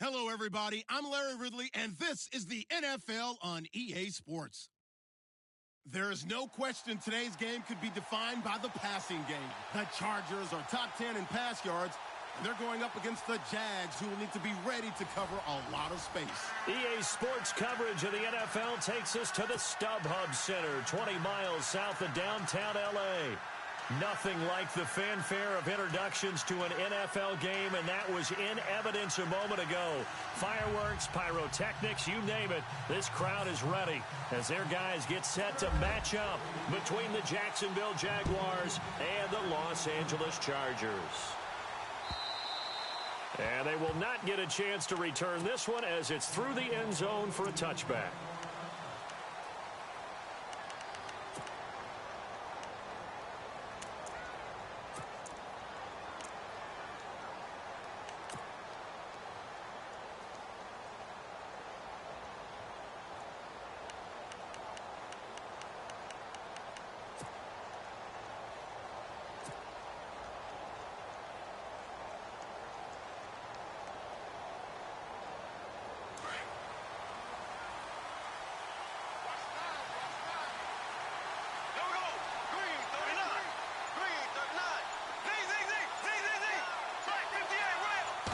Hello, everybody. I'm Larry Ridley, and this is the NFL on EA Sports. There is no question today's game could be defined by the passing game. The Chargers are top 10 in pass yards, and they're going up against the Jags, who will need to be ready to cover a lot of space. EA Sports coverage of the NFL takes us to the StubHub Center, 20 miles south of downtown L.A. Nothing like the fanfare of introductions to an NFL game, and that was in evidence a moment ago. Fireworks, pyrotechnics, you name it. This crowd is ready as their guys get set to match up between the Jacksonville Jaguars and the Los Angeles Chargers. And they will not get a chance to return this one as it's through the end zone for a touchback.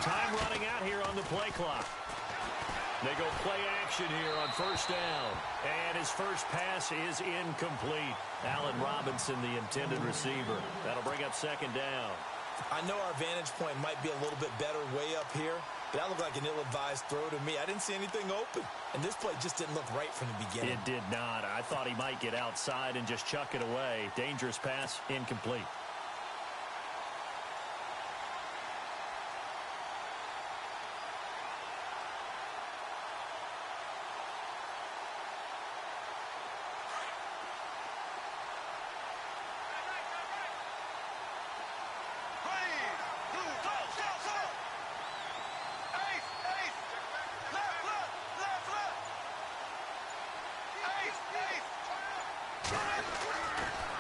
Time running out here on the play clock. They go play action here on first down. And his first pass is incomplete. Allen Robinson, the intended receiver. That'll bring up second down. I know our vantage point might be a little bit better way up here, but that looked like an ill-advised throw to me. I didn't see anything open, and this play just didn't look right from the beginning. It did not. I thought he might get outside and just chuck it away. Dangerous pass, incomplete.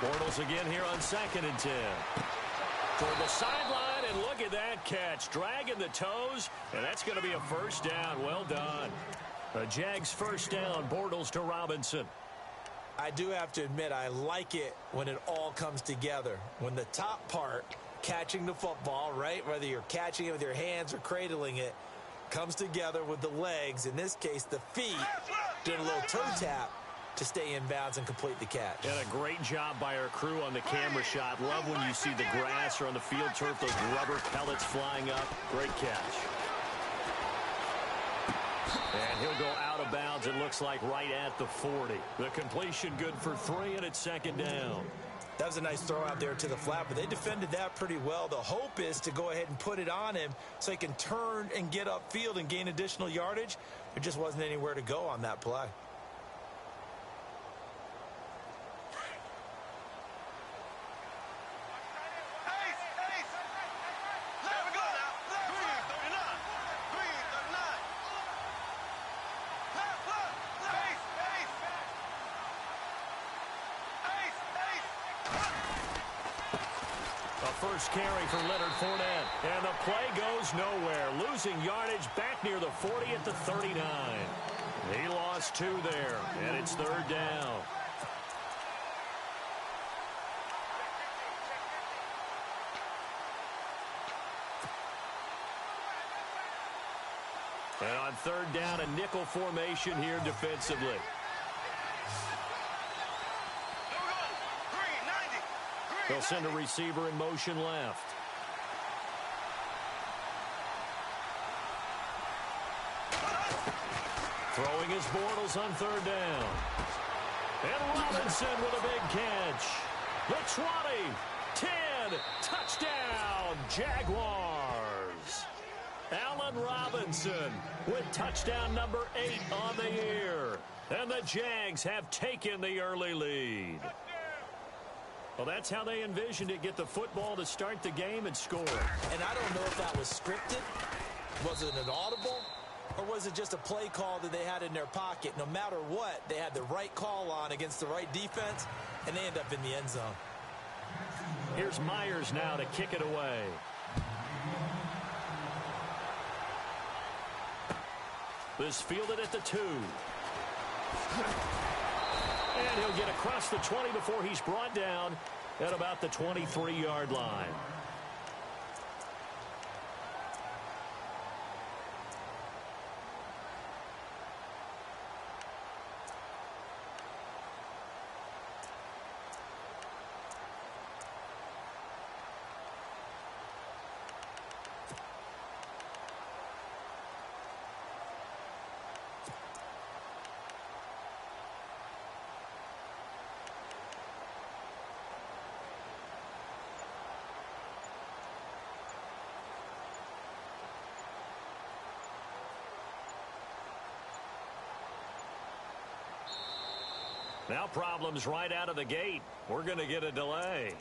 Bortles again here on 2nd and 10. Toward the sideline, and look at that catch. Dragging the toes, and that's going to be a first down. Well done. The Jags first down, Bortles to Robinson. I do have to admit, I like it when it all comes together. When the top part, catching the football, right, whether you're catching it with your hands or cradling it, comes together with the legs, in this case the feet, doing a little toe tap to stay in bounds and complete the catch. And a great job by our crew on the camera shot. Love when you see the grass or on the field turf, those rubber pellets flying up. Great catch. And he'll go out of bounds, it looks like right at the 40. The completion good for 3, and it's second down. That was a nice throw out there to the flat, but they defended that pretty well. The hope is to go ahead and put it on him so he can turn and get upfield and gain additional yardage. There just wasn't anywhere to go on that play. First carry for Leonard Fournette. And the play goes nowhere. Losing yardage back near the 40 at the 39. He lost 2 there, and it's third down. And on third down, a nickel formation here defensively. They'll send a receiver in motion left. Throwing his Bortles on third down. And Robinson with a big catch. The 20, 10, touchdown, Jaguars. Allen Robinson with touchdown number 8 on the year. And the Jags have taken the early lead. Well, that's how they envisioned it. Get the football to start the game and score. And I don't know if that was scripted. Was it an audible? Or was it just a play call that they had in their pocket? No matter what, they had the right call on against the right defense, and they end up in the end zone. Here's Myers now to kick it away. This fielded at the 2. And he'll get across the 20 before he's brought down at about the 23-yard line. Now problems right out of the gate. We're going to get a delay.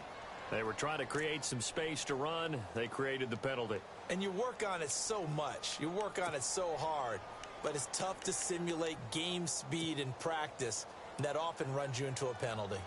They were trying to create some space to run. They created the penalty. And you work on it so much. You work on it so hard. But it's tough to simulate game speed in practice. And that often runs you into a penalty.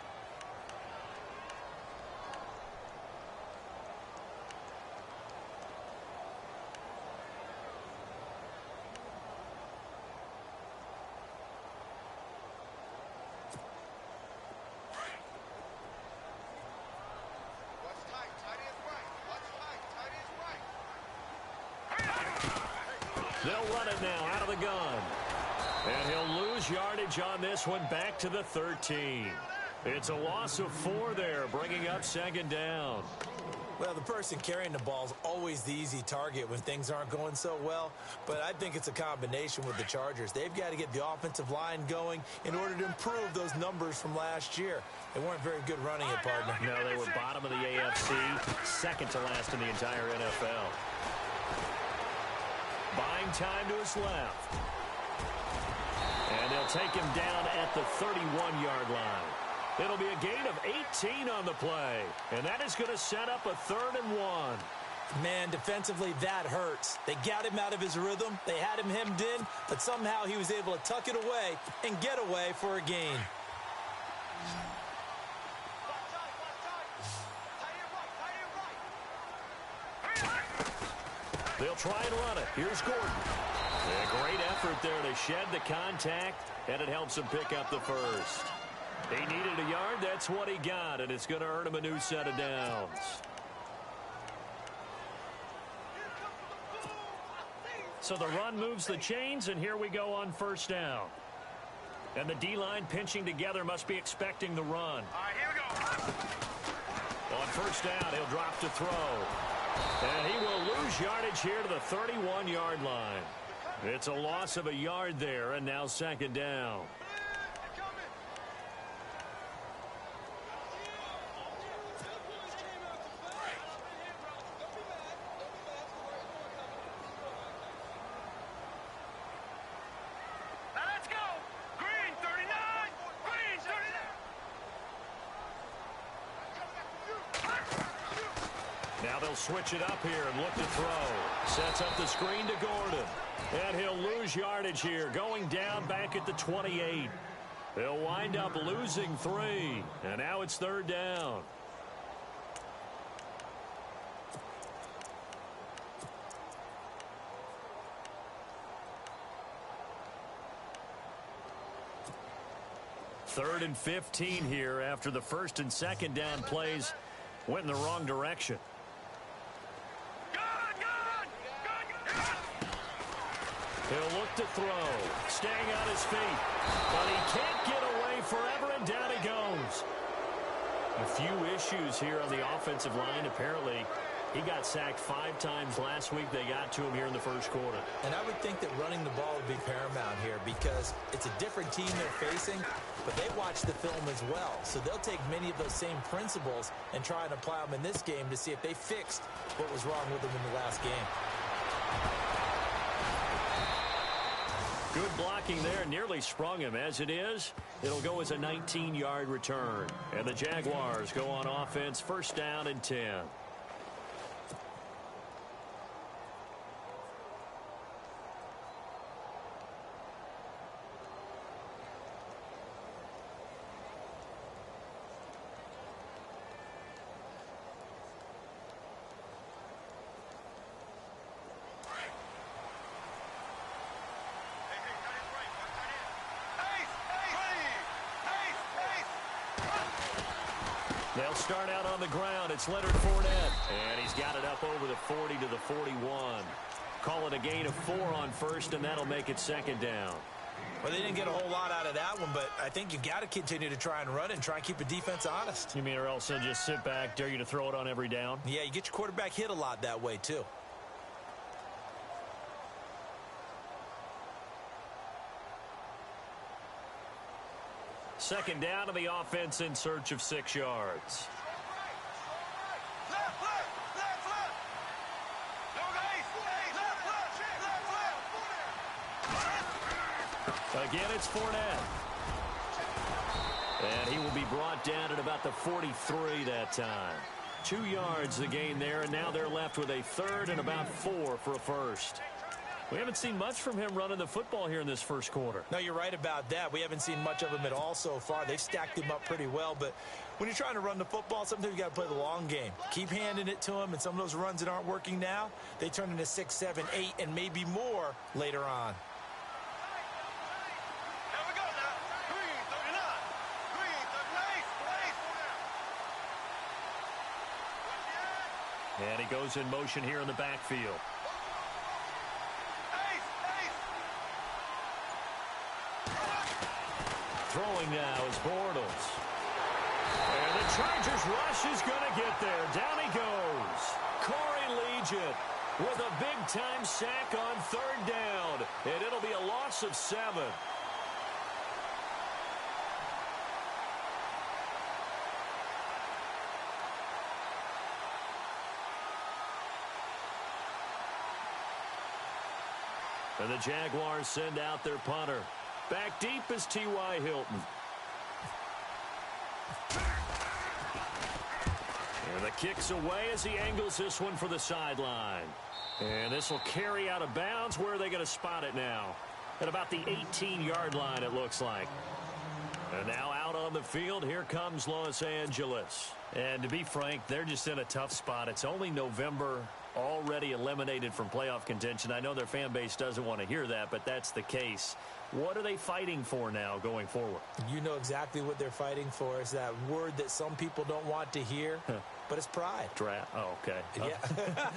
They'll run it now out of the gun. And he'll lose yardage on this one back to the 13. It's a loss of 4 there, bringing up second down. Well, the person carrying the ball is always the easy target when things aren't going so well. But I think it's a combination with the Chargers. They've got to get the offensive line going in order to improve those numbers from last year. They weren't very good running it, partner. No, they were bottom of the AFC, second to last in the entire NFL. Buying time to his left. And they'll take him down at the 31-yard line. It'll be a gain of 18 on the play. And that is going to set up a 3rd and 1. Man, defensively, that hurts. They got him out of his rhythm. They had him hemmed in, but somehow he was able to tuck it away and get away for a gain. They'll try and run it. Here's Gordon. A great effort there to shed the contact, and it helps him pick up the first. He needed a yard. That's what he got, and it's going to earn him a new set of downs. So the run moves the chains, and here we go on first down. And the D-line pinching together must be expecting the run. All right, here we go. On first down, he'll drop to throw. And he will lose yardage here to the 31-yard line. It's a loss of a yard there, and now second down. Now let's go. Green 39. Green 39. Now they'll switch it up here and look to throw. Sets up the screen to Gordon. And he'll lose yardage here, going down back at the 28. They'll wind up losing 3. And now it's 3rd down. Third and 15 here after the first and second down plays went in the wrong direction. He'll look to throw, staying on his feet, but he can't get away forever, and down he goes. A few issues here on the offensive line. Apparently, he got sacked 5 times last week. They got to him here in the first quarter. And I would think that running the ball would be paramount here because it's a different team they're facing, but they watch the film as well. So they'll take many of those same principles and try and apply them in this game to see if they fixed what was wrong with them in the last game. Good blocking there, nearly sprung him. As it is, it'll go as a 19-yard return. And the Jaguars go on offense, first down and 10. They'll start out on the ground. It's Leonard Fournette. And he's got it up over the 40 to the 41. Call it a gain of 4 on first, and that'll make it second down. Well, they didn't get a whole lot out of that one, but I think you've got to continue to try and run it and try and keep the defense honest. You mean or else they'll just sit back, dare you to throw it on every down? Yeah, you get your quarterback hit a lot that way, too. Second down to the offense in search of 6 yards. Again, it's Fournette. And he will be brought down at about the 43 that time. 2 yards the gain there, and now they're left with a third and about 4 for a first. We haven't seen much from him running the football here in this first quarter. No, you're right about that. We haven't seen much of him at all so far. They've stacked him up pretty well, but when you're trying to run the football, sometimes you got to play the long game. Keep handing it to him, and some of those runs that aren't working now, they turn into 6, 7, 8, and maybe more later on. And he goes in motion here in the backfield. Throwing now is Bortles. And the Chargers rush is going to get there. Down he goes. Corey Legion with a big-time sack on third down. And it'll be a loss of 7. And the Jaguars send out their punter. Back deep is T.Y. Hilton. And the kick's away as he angles this one for the sideline. And this will carry out of bounds. Where are they going to spot it now? At about the 18-yard line, it looks like. And now out on the field, here comes Los Angeles. And to be frank, they're just in a tough spot. It's only November, already eliminated from playoff contention. I know their fan base doesn't want to hear that, but that's the case. What are they fighting for now going forward? You know exactly what they're fighting for. Is that word that some people don't want to hear, but it's pride. Draft. Oh, okay. Yeah.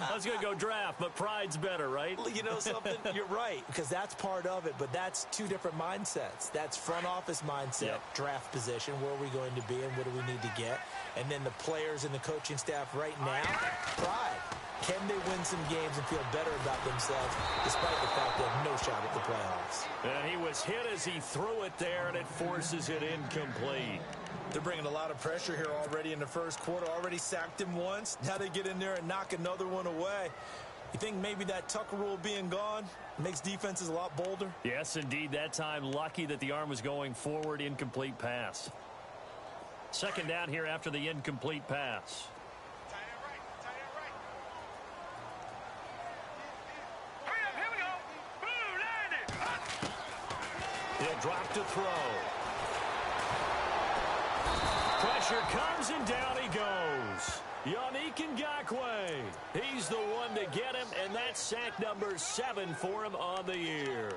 I was going to go draft, but pride's better, right? You know something? You're right, because that's part of it, but that's 2 different mindsets. That's front office mindset, draft position, where are we going to be and what do we need to get? And then the players and the coaching staff right now, pride. Can they win some games and feel better about themselves despite the fact they have no shot at the playoffs? And he was hit as he threw it there, and it forces it incomplete. They're bringing a lot of pressure here already in the first quarter. Already sacked him once. Now they get in there and knock another one away. You think maybe that Tucker rule being gone makes defenses a lot bolder? Yes, indeed. That time, lucky that the arm was going forward. Incomplete pass. Second down here after the incomplete pass. He'll drop to throw. Pressure comes and down he goes. Yannick Ngakoue. He's the one to get him, and that's sack number 7 for him on the year.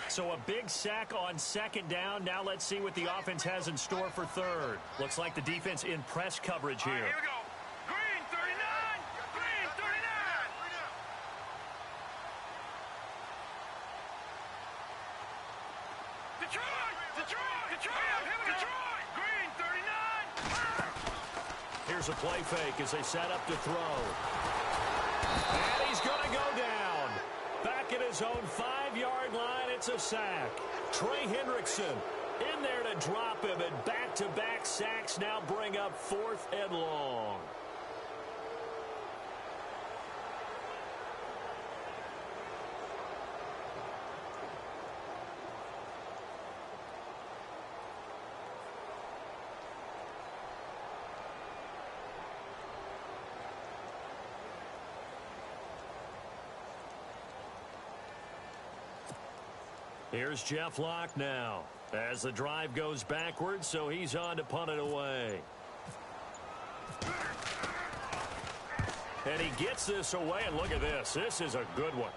So a big sack on second down. Now let's see what the offense has in store for third. Looks like the defense in press coverage here. Here we go. Green 39. Green 39. Detroit. Detroit. Detroit. Detroit. Green 39. Here's a play fake as they set up to throw. And he's going to go down. Back at his own 5-yard line, it's a sack. Trey Hendrickson in there to drop him, and back-to-back sacks now bring up 4th and long. Here's Jeff Locke now as the drive goes backwards, so he's on to punt it away. And he gets this away, and look at this. This is a good one.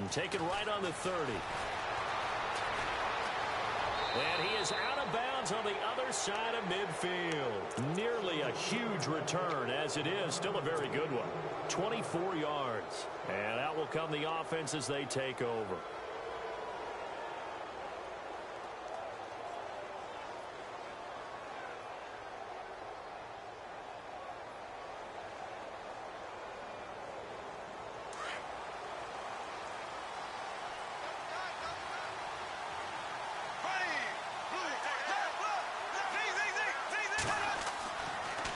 And taken right on the 30. And he is out of bounds on the other side of midfield. Nearly a huge return, as it is still a very good one. 24 yards. And out will come the offense as they take over.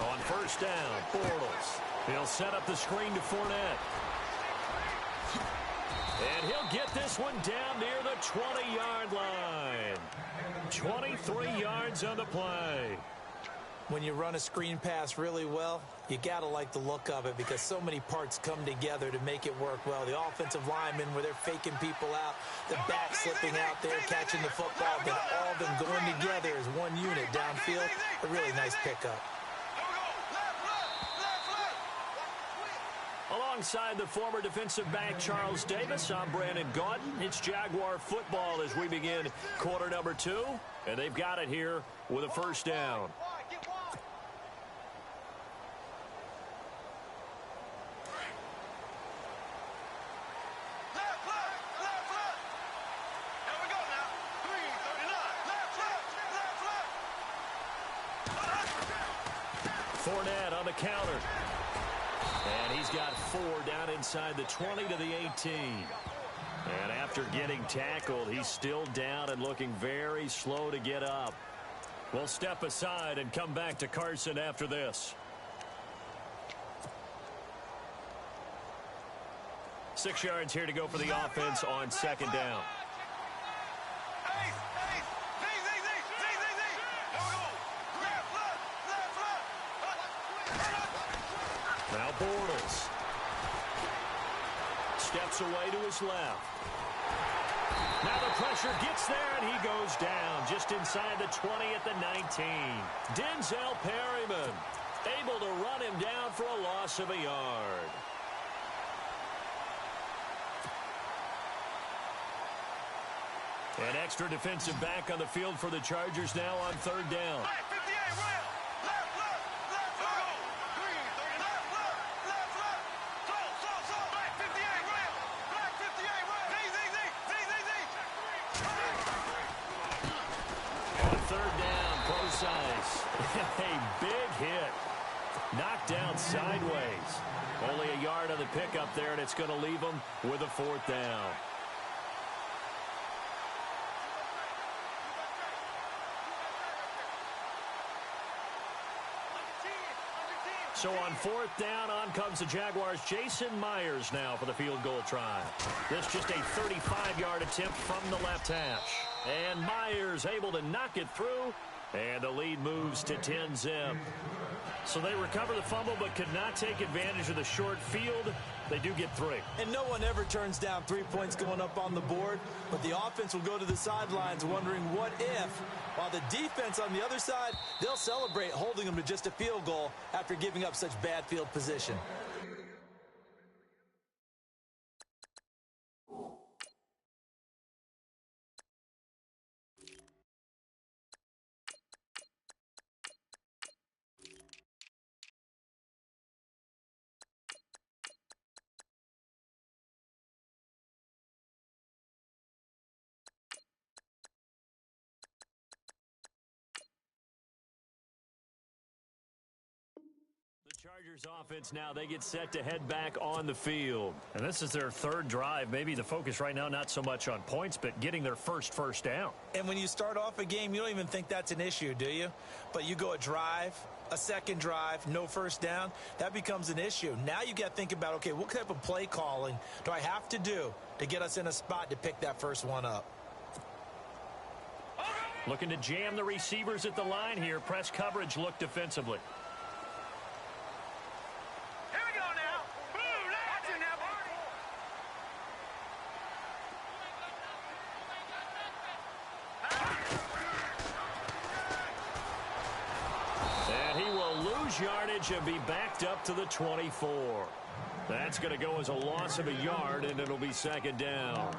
On first down, Bortles. He'll set up the screen to Fournette. And he'll get this one down near the 20-yard line. 23 yards on the play. When you run a screen pass really well, you got to like the look of it because so many parts come together to make it work well. The offensive linemen, where they're faking people out, the back slipping out there, catching the football, then all of them going together as one unit downfield. A really nice pickup. Alongside the former defensive back Charles Davis, I'm Brandon Gaudin. It's Jaguar football as we begin quarter number 2. And they've got it here with a first down. Fournette on the counter. And he's got 4 down inside the 20 to the 18. And after getting tackled, he's still down and looking very slow to get up. We'll step aside and come back to Carson after this. 6 yards here to go for the offense on second down. Now Bortles steps away to his left. Now the pressure gets there, and he goes down just inside the 20 at the 19. Denzel Perryman able to run him down for a loss of a yard. An extra defensive back on the field for the Chargers now on third down. A big hit. Knocked down sideways. Only a yard on the pickup there, and it's going to leave them with a fourth down. So on fourth down, on comes the Jaguars' Jason Myers now for the field goal try. This just a 35-yard attempt from the left hash. And Myers able to knock it through. And the lead moves to 10-zip. So they recover the fumble but could not take advantage of the short field. They do get 3. And no one ever turns down 3 points going up on the board. But the offense will go to the sidelines wondering what if. While the defense on the other side, they'll celebrate holding them to just a field goal after giving up such bad field position. Chargers offense now, they get set to head back on the field. And this is their third drive. Maybe the focus right now not so much on points, but getting their first down. And when you start off a game, you don't even think that's an issue, do you? But you go a drive, a second drive, no first down, that becomes an issue. Now you got to think about, okay, what type of play calling do I have to do to get us in a spot to pick that first one up? Looking to jam the receivers at the line here. Press coverage look defensively. Yardage and be backed up to the 24. That's going to go as a loss of a yard, and it'll be second down.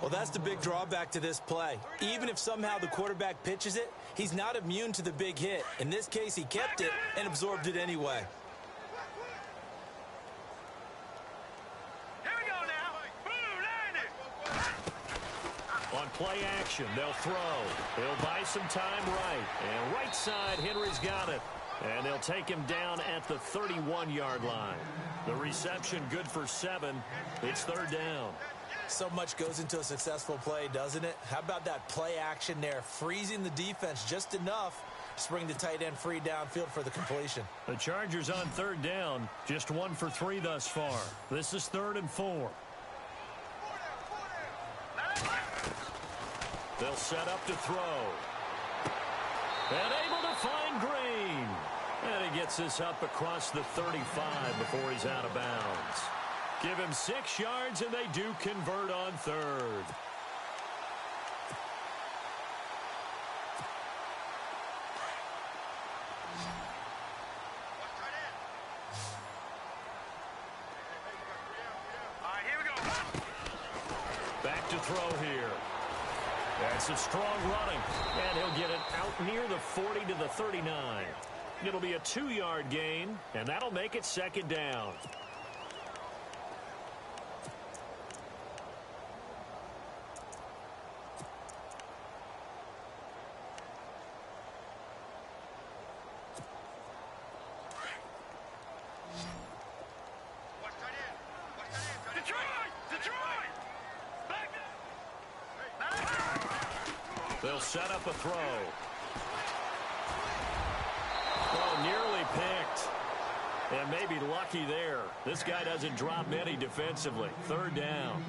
Well, that's the big drawback to this play. Even if somehow the quarterback pitches it, he's not immune to the big hit. In this case, he kept it and absorbed it anyway. Here we go now. Boom, land it. On play action, they'll throw. He'll buy some time right. And right side, Henry's got it. And they'll take him down at the 31-yard line. The reception good for 7. It's third down. So much goes into a successful play, doesn't it? How about that play action there, freezing the defense just enough to bring the tight end free downfield for the completion. The Chargers on third down, just 1 for 3 thus far. This is 3rd and 4. They'll set up to throw. And able to find Green. And he gets this up across the 35 before he's out of bounds. Give him 6 yards, and they do convert on third. All right, here we go. Back to throw here. That's a strong running, and he'll get it out near the 40 to the 39. It'll be a 2-yard gain, and that'll make it second down. They'll set up a throw. Oh, nearly picked. And maybe lucky there. This guy doesn't drop many defensively. Third down.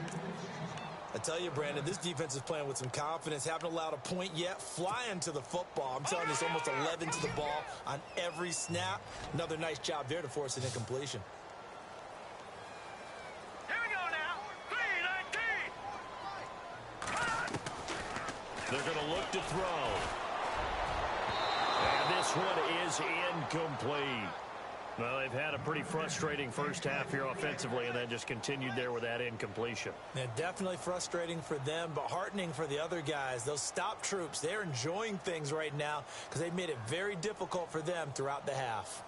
I tell you, Brandon, this defense is playing with some confidence. Haven't allowed a point yet. Flying to the football. I'm telling you, it's almost 11 to the ball on every snap. Another nice job there to force an incompletion. Here we go now. 3-19. They're going to look to throw. And this one is incomplete. Well, they've had a pretty frustrating first half here offensively, and then just continued there with that incompletion. Yeah, definitely frustrating for them, but heartening for the other guys. Those stop troops, they're enjoying things right now because they've made it very difficult for them throughout the half.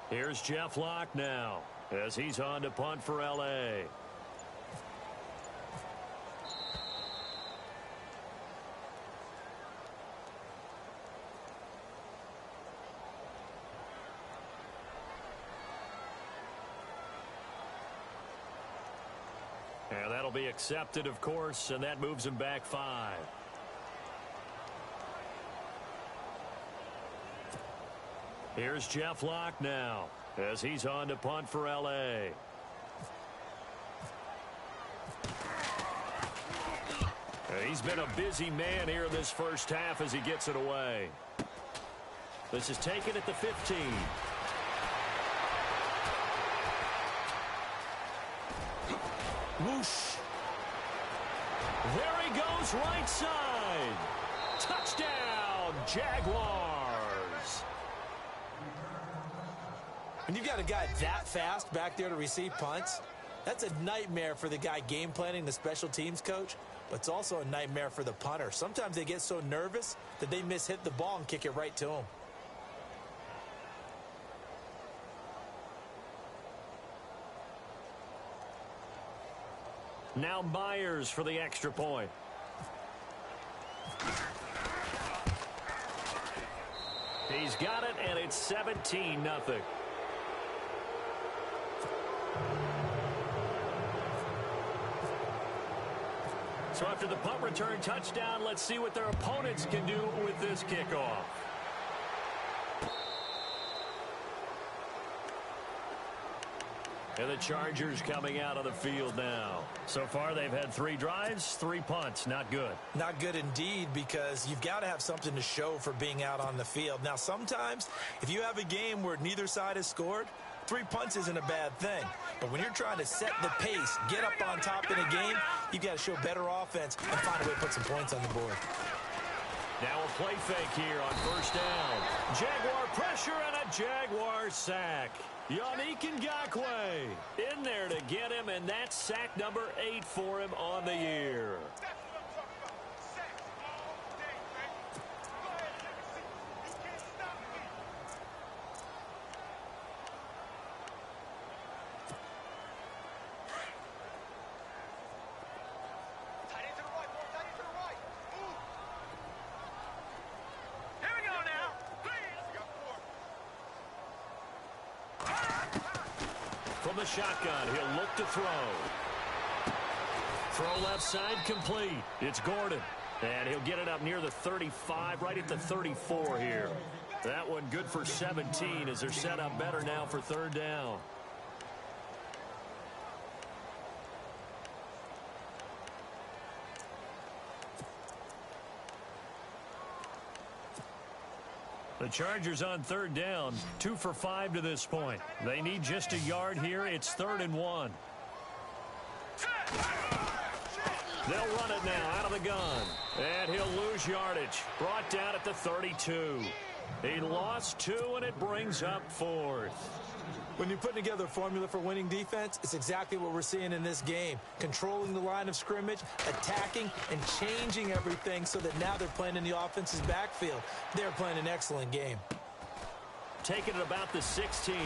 Here's Jeff Locke now as he's on to punt for L.A. And that'll be accepted, of course, and that moves him back 5. Here's Jeff Locke now as he's on to punt for L.A. He's been a busy man here this first half as he gets it away. This is taken at the 15. Whoosh. There he goes, right side. Touchdown, Jaguars. When you've got a guy that fast back there to receive punts, that's a nightmare for the guy game planning, the special teams coach, but it's also a nightmare for the punter. Sometimes they get so nervous that they hit the ball and kick it right to him. Now Myers for the extra point. He's got it, and it's 17-0. So after the punt return touchdown, let's see what their opponents can do with this kickoff. And the Chargers coming out on the field now. So far, they've had 3 drives, 3 punts. Not good. Not good indeed, because you've got to have something to show for being out on the field. Now, sometimes, if you have a game where neither side has scored, 3 punts isn't a bad thing. But when you're trying to set the pace, get up on top in a game, you've got to show better offense and find a way to put some points on the board. Now a play fake here on first down. Jaguar pressure and a Jaguar sack. Yannick Ngakoue in there to get him, and that's sack number 8 for him on the year. From the shotgun, he'll look to throw. Throw left side complete. It's Gordon. And he'll get it up near the 35, right at the 34 here. That one good for 17 as they're set up better now for third down. The Chargers on third down, 2 for 5 to this point. They need just a yard here. It's 3rd and 1. They'll run it now out of the gun. And he'll lose yardage. Brought down at the 32. He lost 2, and it brings up 4th. When you're putting together a formula for winning defense, it's exactly what we're seeing in this game. Controlling the line of scrimmage, attacking, and changing everything so that now they're playing in the offense's backfield. They're playing an excellent game. Taking it about the 16. And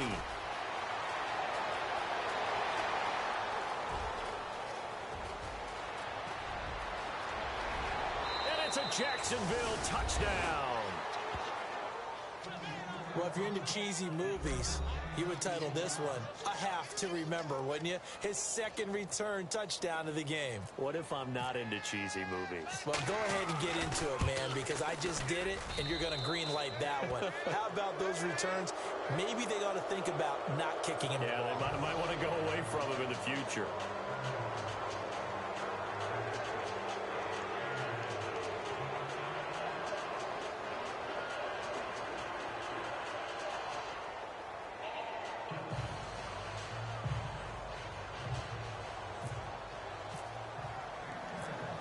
it's a Jacksonville touchdown. Well, if you're into cheesy movies, you would title this one A Half to Remember, wouldn't you? His 2nd return touchdown of the game. What if I'm not into cheesy movies? Well, go ahead and get into it, man, because I just did it, and you're going to green light that one. How about those returns? Maybe they ought to think about not kicking him. Yeah, they might want to go away from him in the future.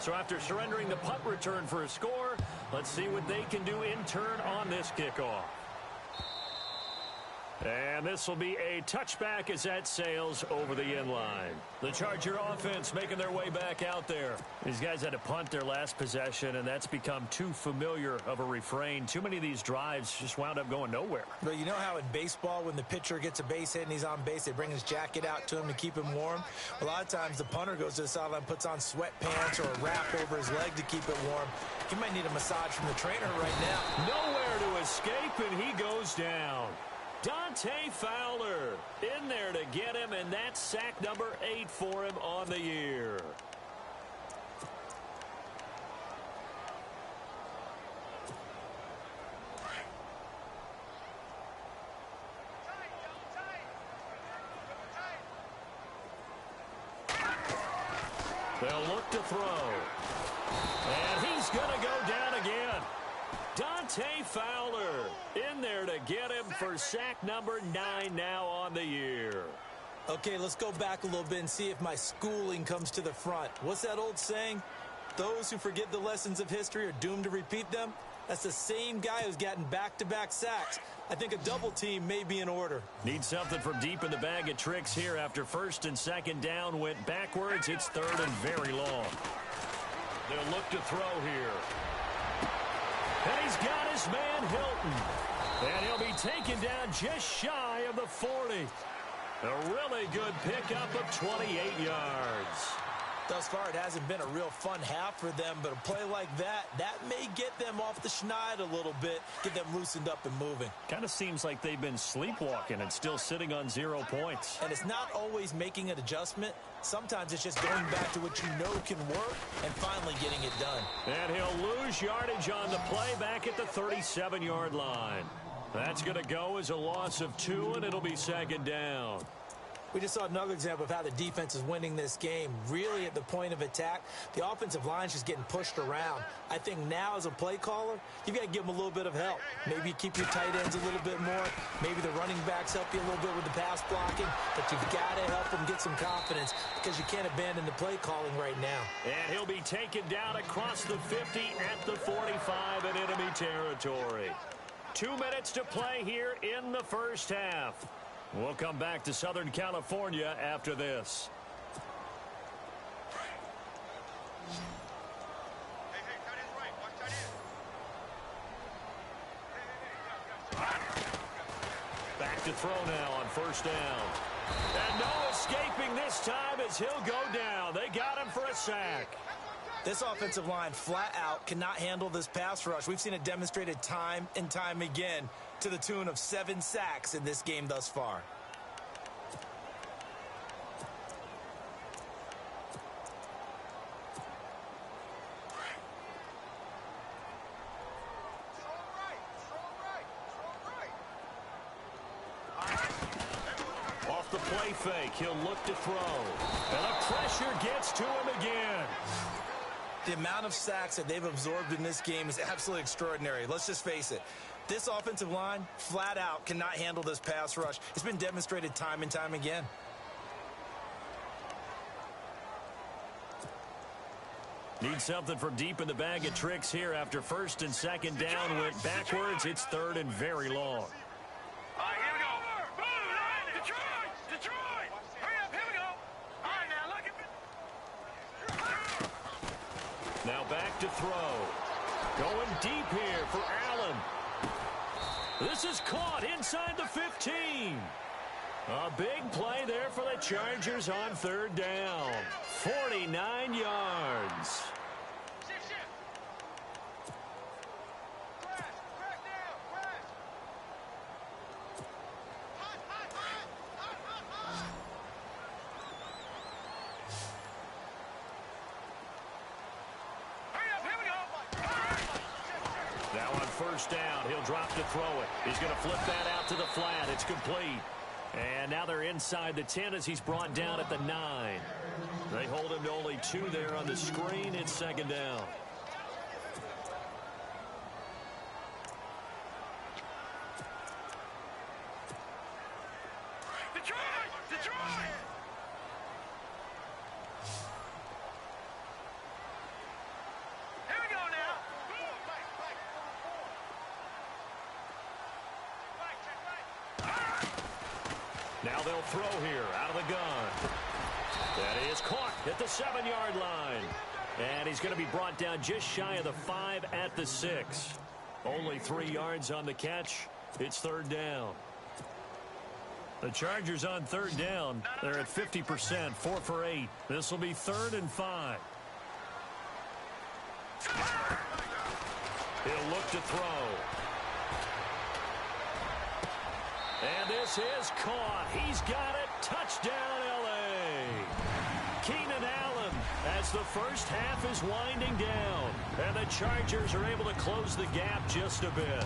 So after surrendering the punt return for a score, let's see what they can do in turn on this kickoff. And this will be a touchback as that sails over the end line. The Charger offense making their way back out there. These guys had to punt their last possession, and that's become too familiar of a refrain. Too many of these drives just wound up going nowhere. But you know how in baseball, when the pitcher gets a base hit and he's on base, they bring his jacket out to him to keep him warm? A lot of times the punter goes to the sideline, puts on sweatpants or a wrap over his leg to keep it warm. He might need a massage from the trainer right now. Nowhere to escape, and he goes down. Dante Fowler in there to get him, and that's sack number 8 for him on the year. They'll look to throw. And he's going to go down again. Dante Fowler in there to get him for sack number 9 now on the year. Okay, let's go back a little bit and see if my schooling comes to the front. What's that old saying? Those who forget the lessons of history are doomed to repeat them. That's the same guy who's gotten back-to-back sacks. I think a double team may be in order. Need something from deep in the bag of tricks here after 1st and 2nd down went backwards. It's 3rd and very long. They'll look to throw here. And he's got his man Hilton. And he'll be taken down just shy of the 40. A really good pickup of 28 yards. Thus far, it hasn't been a real fun half for them, but a play like that may get them off the schneid a little bit, get them loosened up and moving. Kind of seems like they've been sleepwalking and still sitting on 0 points. And it's not always making an adjustment. Sometimes it's just going back to what you know can work and finally getting it done. And he'll lose yardage on the play back at the 37-yard line. That's going to go as a loss of 2, and it'll be 2nd down. We just saw another example of how the defense is winning this game. Really at the point of attack, the offensive line is just getting pushed around. I think now as a play caller, you've got to give them a little bit of help. Maybe you keep your tight ends a little bit more. Maybe the running backs help you a little bit with the pass blocking. But you've got to help them get some confidence because you can't abandon the play calling right now. And he'll be taken down across the 50 at the 45 in enemy territory. 2 minutes to play here in the first half. We'll come back to Southern California after this. Back to throw now on first down. And no escaping this time as he'll go down. They got him for a sack. This offensive line flat out cannot handle this pass rush. We've seen it demonstrated time and time again to the tune of 7 sacks in this game thus far. Off the play fake, he'll look to throw. And the pressure gets to him again. The amount of sacks that they've absorbed in this game is absolutely extraordinary. Let's just face it. This offensive line, flat out, cannot handle this pass rush. It's been demonstrated time and time again. Need something from deep in the bag of tricks here after first and second down went backwards. It's third and very long. All right, here we go. Detroit! Detroit! Hurry up, here we go. All right, now look at Now back to throw. Going deep here for Allen. This is caught inside the 15. A big play there for the Chargers on third down. 49 yards. Now on first down, he'll drop to throw it. He's going to flip that out to the flat. It's complete. And now they're inside the 10 as he's brought down at the 9. They hold him to only 2 there on the screen. It's second down. Detroit! Detroit! Here we go now. Now they'll throw here out of the gun. That is caught at the 7-yard line. And he's going to be brought down just shy of the 5 at the 6. Only 3 yards on the catch. It's third down. The Chargers on third down. They're at 50%, 4 for 8. This will be third and 5. He'll look to throw. And this is caught. He's got it. Touchdown, L.A. Keenan Allen as the first half is winding down. And the Chargers are able to close the gap just a bit.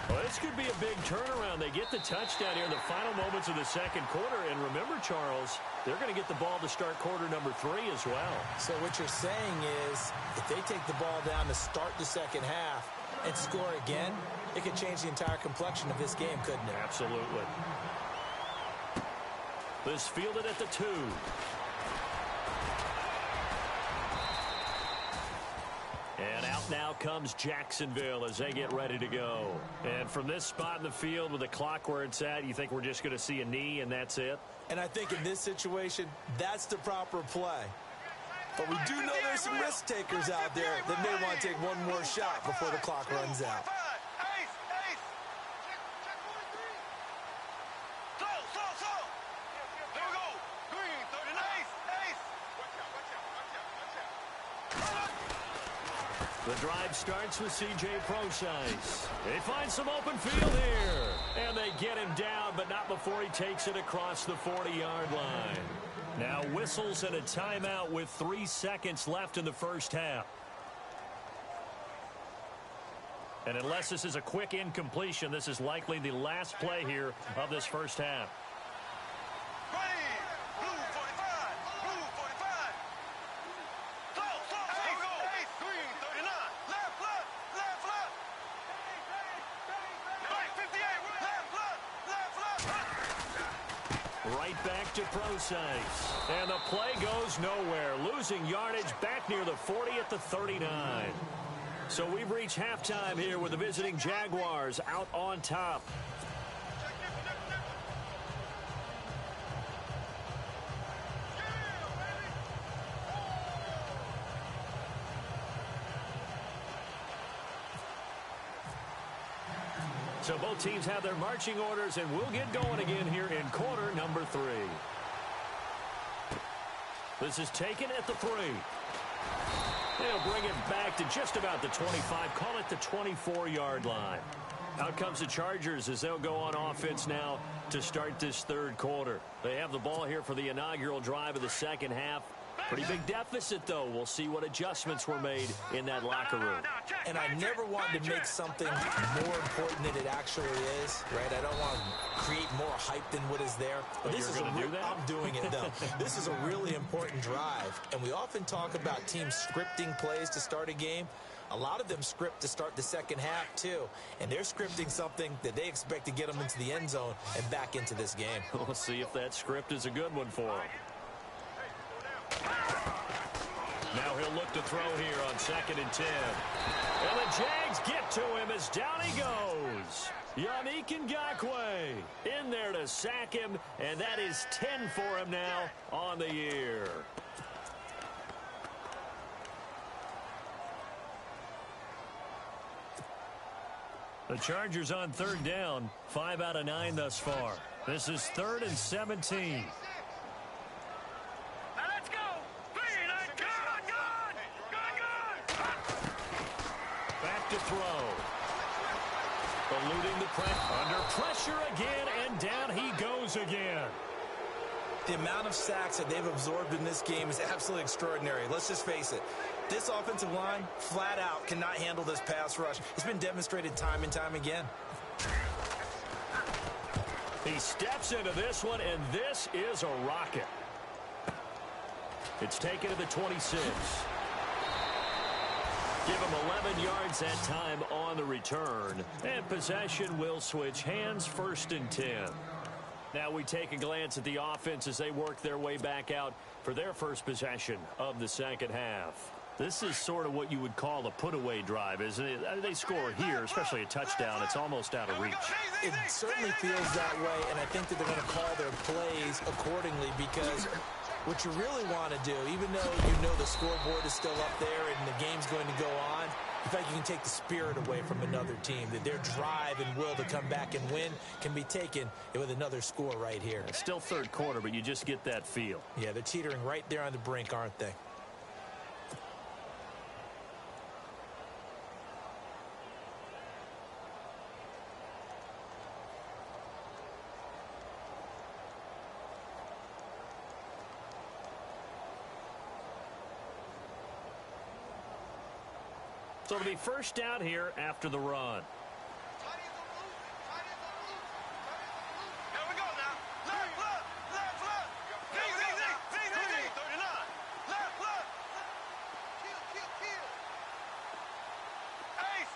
Well, this could be a big turnaround. They get the touchdown here in the final moments of the second quarter. And remember, Charles, they're going to get the ball to start quarter number 3 as well. So what you're saying is if they take the ball down to start the second half and score again, it could change the entire complexion of this game, couldn't it? Absolutely. This fielded at the 2. And out now comes Jacksonville as they get ready to go. And from this spot in the field with the clock where it's at, you think we're just going to see a knee and that's it? And I think in this situation, that's the proper play. But we do know there's some risk takers out there that may want to take one more shot before the clock runs out. The drive starts with C.J. Procise. They find some open field here. And they get him down, but not before he takes it across the 40-yard line. Now whistles and a timeout with 3 seconds left in the first half. And unless this is a quick incompletion, this is likely the last play here of this first half. Right back to Procise. And the play goes nowhere. Losing yardage back near the 40 at the 39. So we've reached halftime here with the visiting Jaguars out on top. So both teams have their marching orders, and we'll get going again here in quarter number 3. This is taken at the 3. They'll bring it back to just about the 25, call it the 24-yard line. Out comes the Chargers as they'll go on offense now to start this third quarter. They have the ball here for the inaugural drive of the second half. Pretty big deficit, though. We'll see what adjustments were made in that locker room. And I never want to make something more important than it actually is, right? I don't want to create more hype than what is there. But this is I'm doing it, though. This is a really important drive. And we often talk about teams scripting plays to start a game. A lot of them script to start the second half, too. And they're scripting something that they expect to get them into the end zone and back into this game. We'll see if that script is a good one for them. Now he'll look to throw here on 2nd and 10. And the Jags get to him as down he goes. Yannick Ngakoue in there to sack him, and that is 10 for him now on the year. The Chargers on 3rd down, 5 out of 9 thus far. This is 3rd and 17. To throw. Eluding the pressure. Under pressure again, and down he goes again. The amount of sacks that they've absorbed in this game is absolutely extraordinary. Let's just face it. This offensive line, flat out, cannot handle this pass rush. It's been demonstrated time and time again. He steps into this one, and this is a rocket. It's taken to the 26. Give him 11 yards that time on the return. And possession will switch hands, 1st and 10. Now we take a glance at the offense as they work their way back out for their first possession of the second half. This is sort of what you would call a put-away drive, isn't it? They score here, especially a touchdown. It's almost out of reach. It certainly feels that way, and I think that they're going to call their plays accordingly because what you really want to do, even though you know the scoreboard is still up there and the game's going to go on, in fact, you can take the spirit away from another team, that their drive and will to come back and win can be taken with another score right here. It's still third quarter, but you just get that feel. Yeah, they're teetering right there on the brink, aren't they? So it'll be first down here after the run. Here we go now. Left, left, left, left. Z, 39. Left, left. Kill. Ace.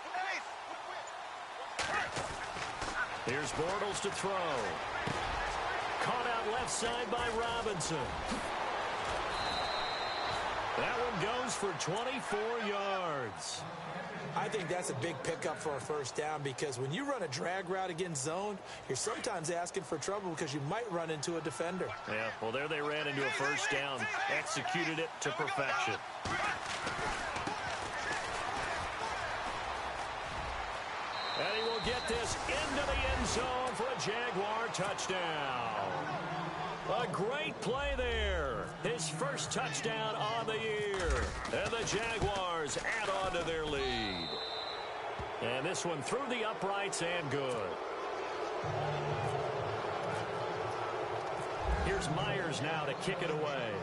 Here's Bortles to throw. Caught out left side by Robinson. That one goes for 24 yards. I think that's a big pickup for a first down because when you run a drag route against zone, you're sometimes asking for trouble because you might run into a defender. Yeah, well, there they ran into a first down, executed it to perfection. And he will get this into the end zone for a Jaguar touchdown. A great play there. His first touchdown on the year. And the Jaguars add on to their lead. And this one through the uprights and good. Here's Myers now to kick it away.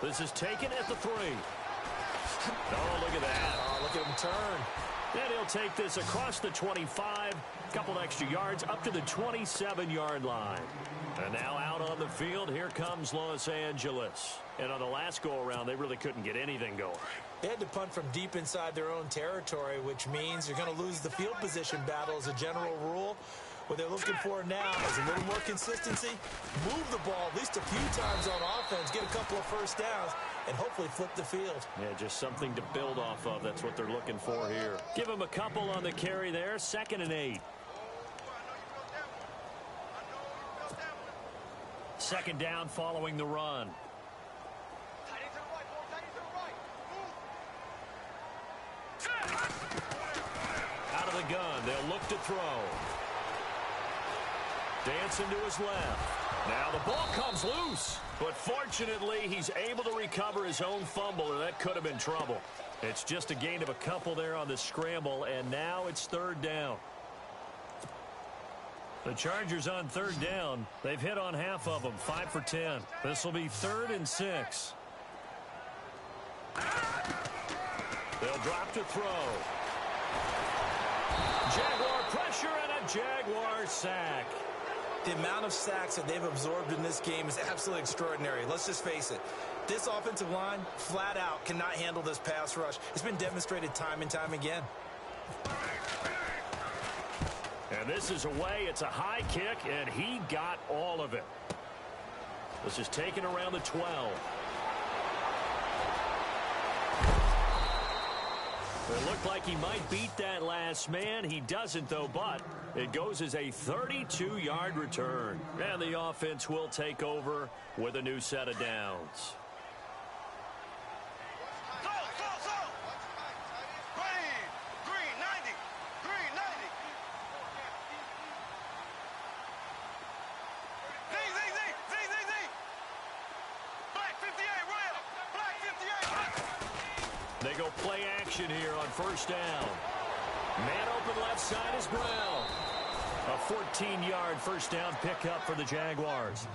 This is taken at the 3. Oh, look at that. Oh, look at him turn. And he'll take this across the 25, a couple extra yards up to the 27-yard line. And now out on the field, here comes Los Angeles. And on the last go-around, they really couldn't get anything going. They had to punt from deep inside their own territory, which means you're going to lose the field position battle as a general rule. What they're looking for now is a little more consistency, move the ball at least a few times on offense, get a couple of first downs, and hopefully flip the field. Yeah, just something to build off of. That's what they're looking for here. Give them a couple on the carry there. 2nd and 8. 2nd down following the run. Out of the gun, they'll look to throw. Dancing to his left. Now the ball comes loose. But fortunately, he's able to recover his own fumble, and that could have been trouble. It's just a gain of a couple there on the scramble, and now it's 3rd down. The Chargers on 3rd down. They've hit on half of them, 5 for 10. This will be 3rd and 6. They'll drop to throw. Jaguar pressure and a Jaguar sack. The amount of sacks that they've absorbed in this game is absolutely extraordinary. Let's just face it. This offensive line, flat out, cannot handle this pass rush. It's been demonstrated time and time again. And this is away. It's a high kick, and he got all of it. This is taken around the 12. It looked like he might beat that last man. He doesn't, though, but it goes as a 32-yard return. And the offense will take over with a new set of downs. They go play action here on 1st down. Man open left side is Brown. A 14-yard 1st down pickup for the Jaguars.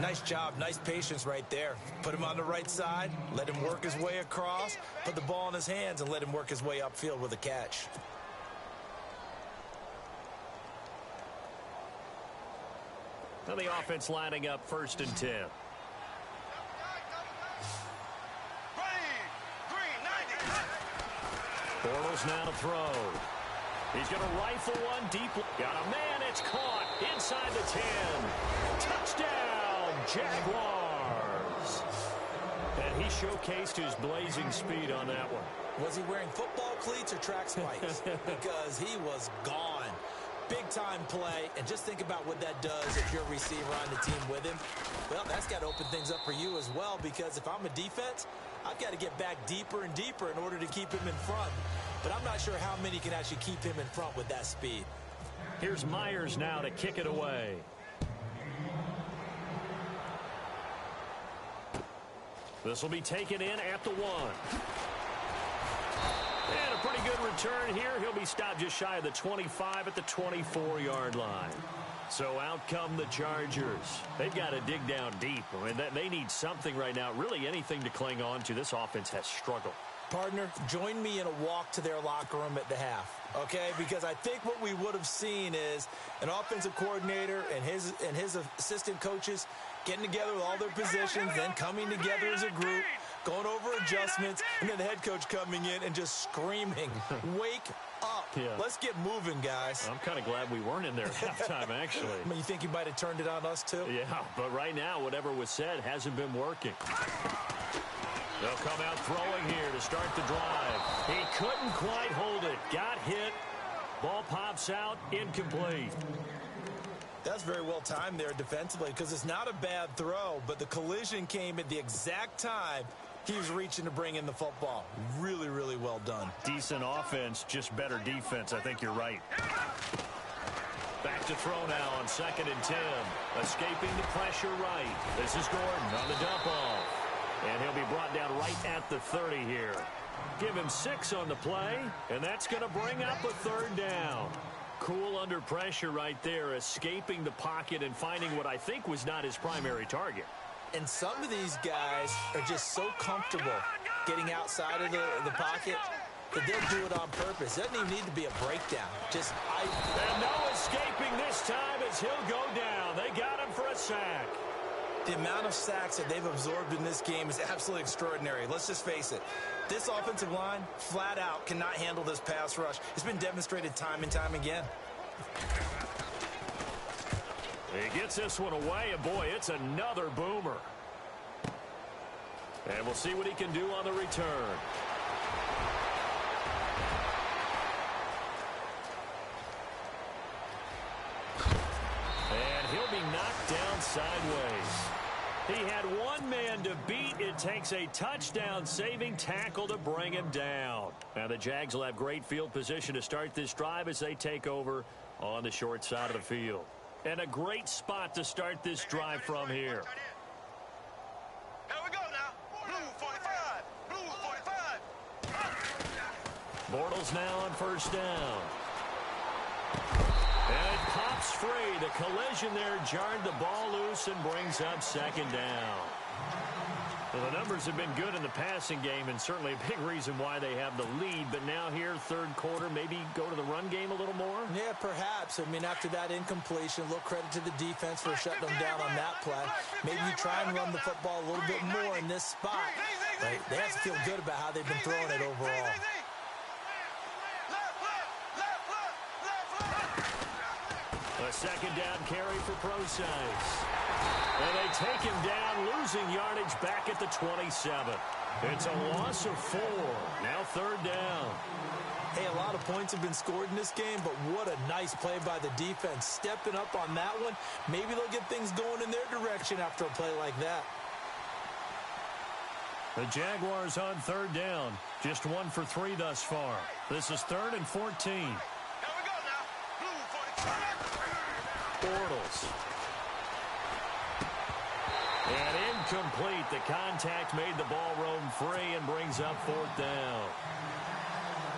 Nice job, nice patience right there. Put him on the right side, let him work his way across, put the ball in his hands, and let him work his way upfield with a catch. Now the offense lining up 1st and 10. Bortles now to throw. He's going to rifle one deep. Got a man. It's caught inside the 10. Touchdown, Jaguars. And he showcased his blazing speed on that one. Was he wearing football cleats or track spikes? Because he was gone. Big-time play, and just think about what that does if you're a receiver on the team with him. Well, that's got to open things up for you as well, because if I'm a defense, I've got to get back deeper and deeper in order to keep him in front. But I'm not sure how many can actually keep him in front with that speed. Here's Myers now to kick it away. This will be taken in at the 1. And a pretty good return here. He'll be stopped just shy of the 25 at the 24-yard line. So out come the Chargers. They've got to dig down deep. I mean, they need something right now, really anything to cling on to. This offense has struggled. Partner, join me in a walk to their locker room at the half, okay? Because I think what we would have seen is an offensive coordinator and his assistant coaches getting together with all their positions, then coming together as a group, going over adjustments, and then the head coach coming in and just screaming, wake up. Yeah. Let's get moving, guys. I'm kind of glad we weren't in there at halftime, actually. I mean, you think he might have turned it on us, too? Yeah, but right now, whatever was said hasn't been working. They'll come out throwing here to start the drive. He couldn't quite hold it. Got hit. Ball pops out. Incomplete. That's very well timed there defensively, because it's not a bad throw, but the collision came at the exact time he was reaching to bring in the football. Really, really well done. Decent offense, just better defense. I think you're right. Back to throw now on 2nd and 10. Escaping the pressure right. This is Gordon on the dump off. And he'll be brought down right at the 30 here. Give him 6 on the play, and that's going to bring up a 3rd down. Cool under pressure right there, escaping the pocket and finding what I think was not his primary target. And some of these guys are just so comfortable getting outside of the pocket that they'll do it on purpose. It doesn't even need to be a breakdown. And no escaping this time as he'll go down. They got him for a sack. The amount of sacks that they've absorbed in this game is absolutely extraordinary. Let's just face it. This offensive line, flat out, cannot handle this pass rush. It's been demonstrated time and time again. He gets this one away, and boy, it's another boomer. And we'll see what he can do on the return. And he'll be knocked down sideways. He had one man to beat. It takes a touchdown-saving tackle to bring him down. Now the Jags will have great field position to start this drive as they take over on the short side of the field. And a great spot to start this drive from here. Here we go now. Blue 45. Blue 45. Bortles now on first down. And it pops free. The collision there jarred the ball loose and brings up second down. Well, the numbers have been good in the passing game and certainly a big reason why they have the lead. But now here, third quarter, maybe go to the run game a little more? Yeah, perhaps. I mean, after that incompletion, a little credit to the defense for shutting them down on that play. Maybe you try and run the football a little bit more in this spot. But they have to feel good about how they've been throwing it overall. A second down carry for Procise. And they take him down, losing yardage back at the 27. It's a loss of 4. Now third down. Hey, a lot of points have been scored in this game, but what a nice play by the defense. Stepping up on that one. Maybe they'll get things going in their direction after a play like that. The Jaguars on third down. Just 1 for 3 thus far. This is 3rd and 14. Bortles. And incomplete. The contact made the ball roam free and brings up 4th down.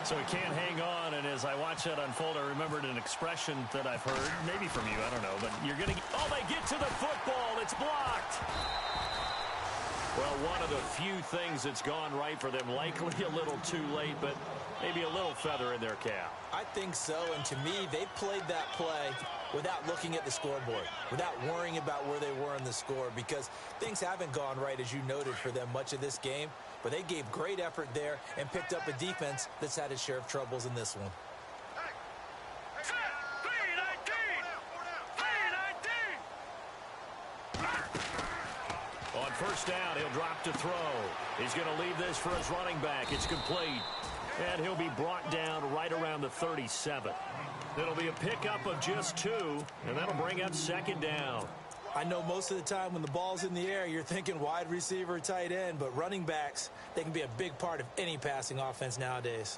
So he can't hang on, and as I watch that unfold, I remembered an expression that I've heard, maybe from you, I don't know, but you're going to... Oh, they get to the football. It's blocked. Well, one of the few things that's gone right for them, likely a little too late, but maybe a little feather in their cap. I think so, and to me, they played that play without looking at the scoreboard, without worrying about where they were in the score, because things haven't gone right, as you noted, for them much of this game, but they gave great effort there and picked up a defense that's had its share of troubles in this one. On first down, he'll drop to throw. He's going to leave this for his running back. It's complete. And he'll be brought down right around the 37. It'll be a pickup of just 2, and that'll bring up second down. I know most of the time when the ball's in the air, you're thinking wide receiver, tight end, but running backs, they can be a big part of any passing offense nowadays.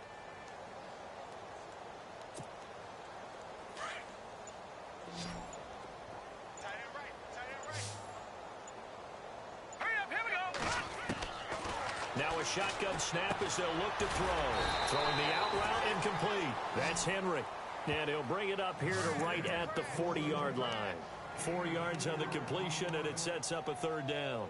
Now a shotgun snap as they'll look to throw. Throwing the out route, incomplete. That's Henry. And he'll bring it up here to right at the 40-yard line. 4 yards on the completion, and it sets up a third down.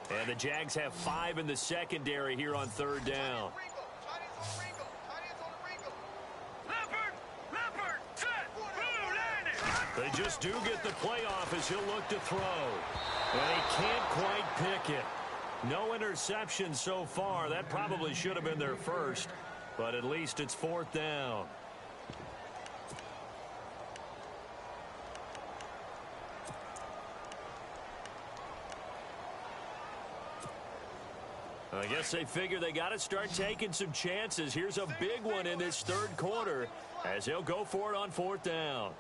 And the Jags have 5 in the secondary here on third down. They just do get the playoff as he'll look to throw. And he can't quite pick it. No interception so far. That probably should have been their first. But at least it's 4th down. I guess they figure they got to start taking some chances. Here's a big one in this third quarter as he'll go for it on 4th down.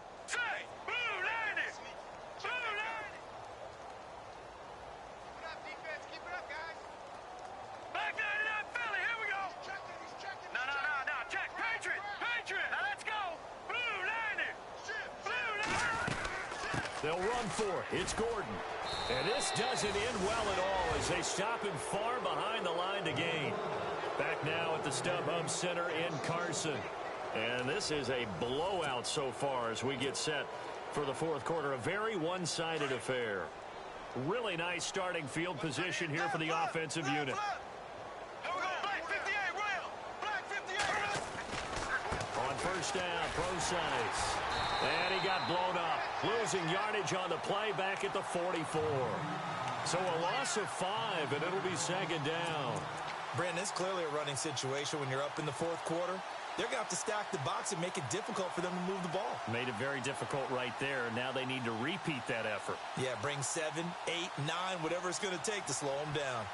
They'll run for it. It's Gordon. And this doesn't end well at all as they stop him far behind the line to gain. Back now at the StubHub Center in Carson. And this is a blowout so far as we get set for the fourth quarter. A very one-sided affair. Really nice starting field position here for the offensive unit. On first down, Procise. And he got blown up. Losing yardage on the play back at the 44. So a loss of 5, and it'll be second down. Brandon, it's clearly a running situation when you're up in the fourth quarter. They're going to have to stack the box and make it difficult for them to move the ball. Made it very difficult right there. Now they need to repeat that effort. Yeah, bring 7, 8, 9, whatever it's going to take to slow them down.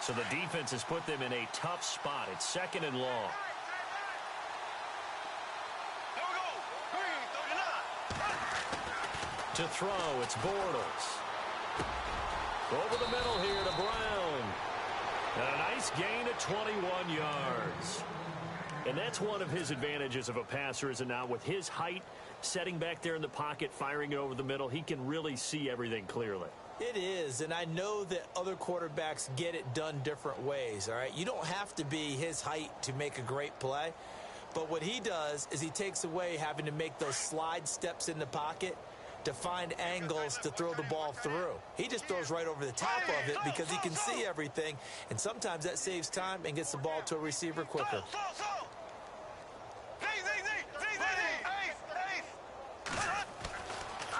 So the defense has put them in a tough spot. It's second and long. To throw, it's Bortles. Over the middle here to Brown. And a nice gain of 21 yards. And that's one of his advantages of a passer, is it not? With his height, setting back there in the pocket, firing it over the middle, he can really see everything clearly. It is, and I know that other quarterbacks get it done different ways, all right? You don't have to be his height to make a great play. But what he does is he takes away having to make those slide steps in the pocket to find angles to throw the ball through. He just throws right over the top of it because he can see everything, and sometimes that saves time and gets the ball to a receiver quicker.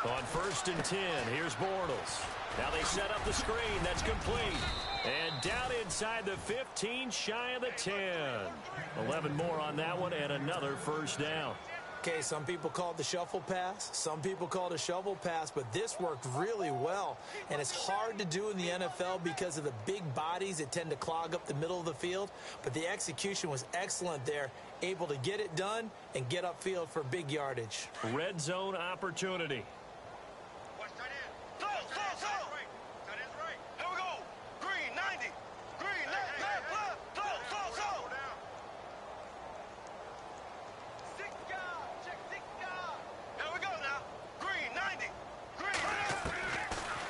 On first and 10, here's Bortles. Now they set up the screen. That's complete. And down inside the 15, shy of the 10. 11 more on that one, and another first down. Okay, some people call it the shuffle pass. Some people call it a shovel pass, but this worked really well. And it's hard to do in the NFL because of the big bodies that tend to clog up the middle of the field. But the execution was excellent there, able to get it done and get upfield for big yardage. Red zone opportunity.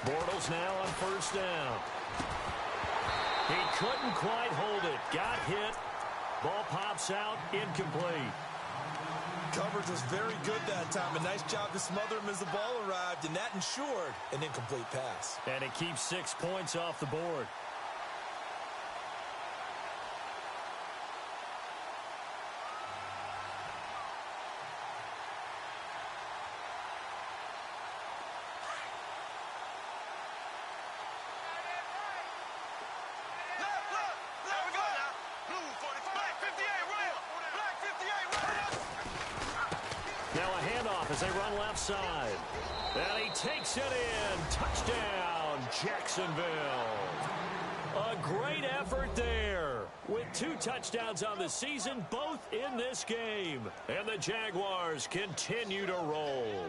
Bortles now on first down. He couldn't quite hold it. Got hit. Ball pops out. Incomplete. Coverage was very good that time. A nice job to smother him as the ball arrived, and that ensured an incomplete pass. And it keeps 6 points off the board. As they run left side. And he takes it in. Touchdown, Jacksonville. A great effort there. With 2 touchdowns on the season, both in this game. And the Jaguars continue to roll.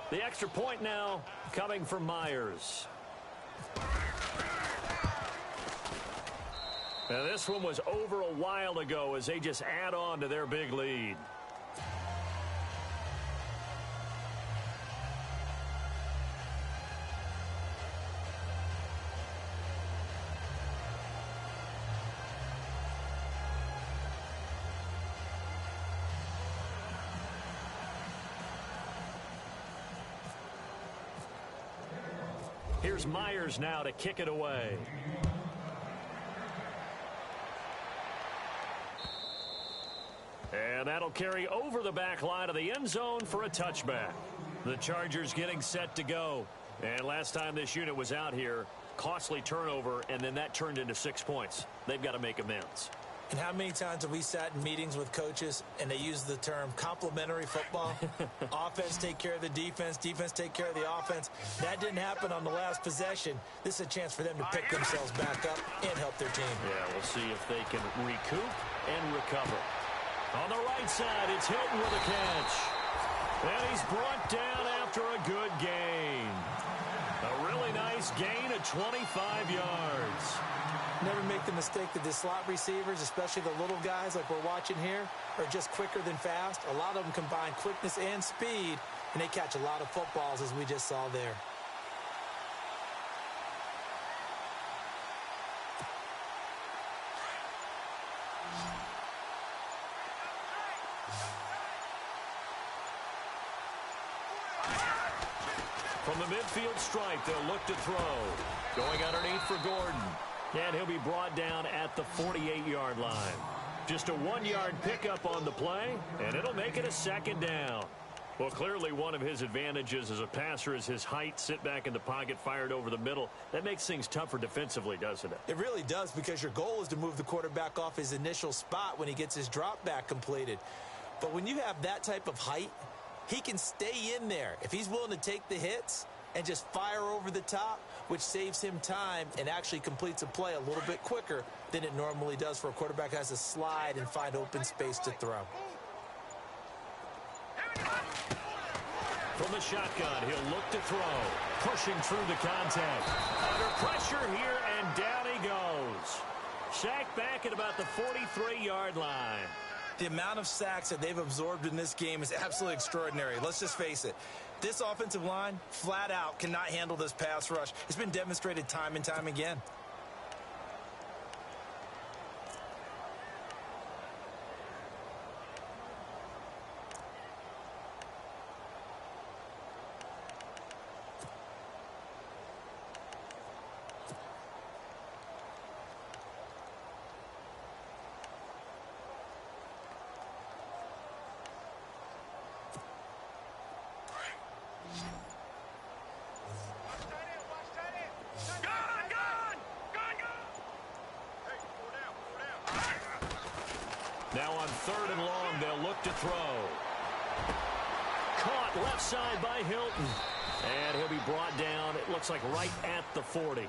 The extra point now coming from Myers. Now this one was over a while ago as they just add on to their big lead. Here's Myers now to kick it away. And that'll carry over the back line of the end zone for a touchback. The Chargers getting set to go. And last time this unit was out here, costly turnover, and then that turned into 6 points. They've got to make amends. And how many times have we sat in meetings with coaches and they use the term complementary football? Offense take care of the defense, defense take care of the offense. That didn't happen on the last possession. This is a chance for them to pick themselves back up and help their team. Yeah, we'll see if they can recoup and recover. On the right side, it's Hilton with a catch. And he's brought down after a good gain. A really nice gain of 25 yards. Never make the mistake that the slot receivers, especially the little guys like we're watching here, are just quicker than fast. A lot of them combine quickness and speed, and they catch a lot of footballs, as we just saw there. From the midfield stripe, they'll look to throw. Going underneath for Gordon. And he'll be brought down at the 48-yard line. Just a 1-yard pickup on the play, and it'll make it a second down. Well, clearly one of his advantages as a passer is his height. Sit back in the pocket, fired over the middle. That makes things tougher defensively, doesn't it? It really does, because your goal is to move the quarterback off his initial spot when he gets his drop back completed. But when you have that type of height, he can stay in there if he's willing to take the hits and just fire over the top, which saves him time and actually completes a play a little bit quicker than it normally does for a quarterback who has to slide and find open space to throw. From the shotgun, he'll look to throw. Pushing through the contact. Under pressure here, and down he goes. Sacked back at about the 43-yard line. The amount of sacks that they've absorbed in this game is absolutely extraordinary. Let's just face it. This offensive line, flat out, cannot handle this pass rush. It's been demonstrated time and time again. Now on 3rd and long, they'll look to throw. Caught left side by Hilton. And he'll be brought down, it looks like right at the 40.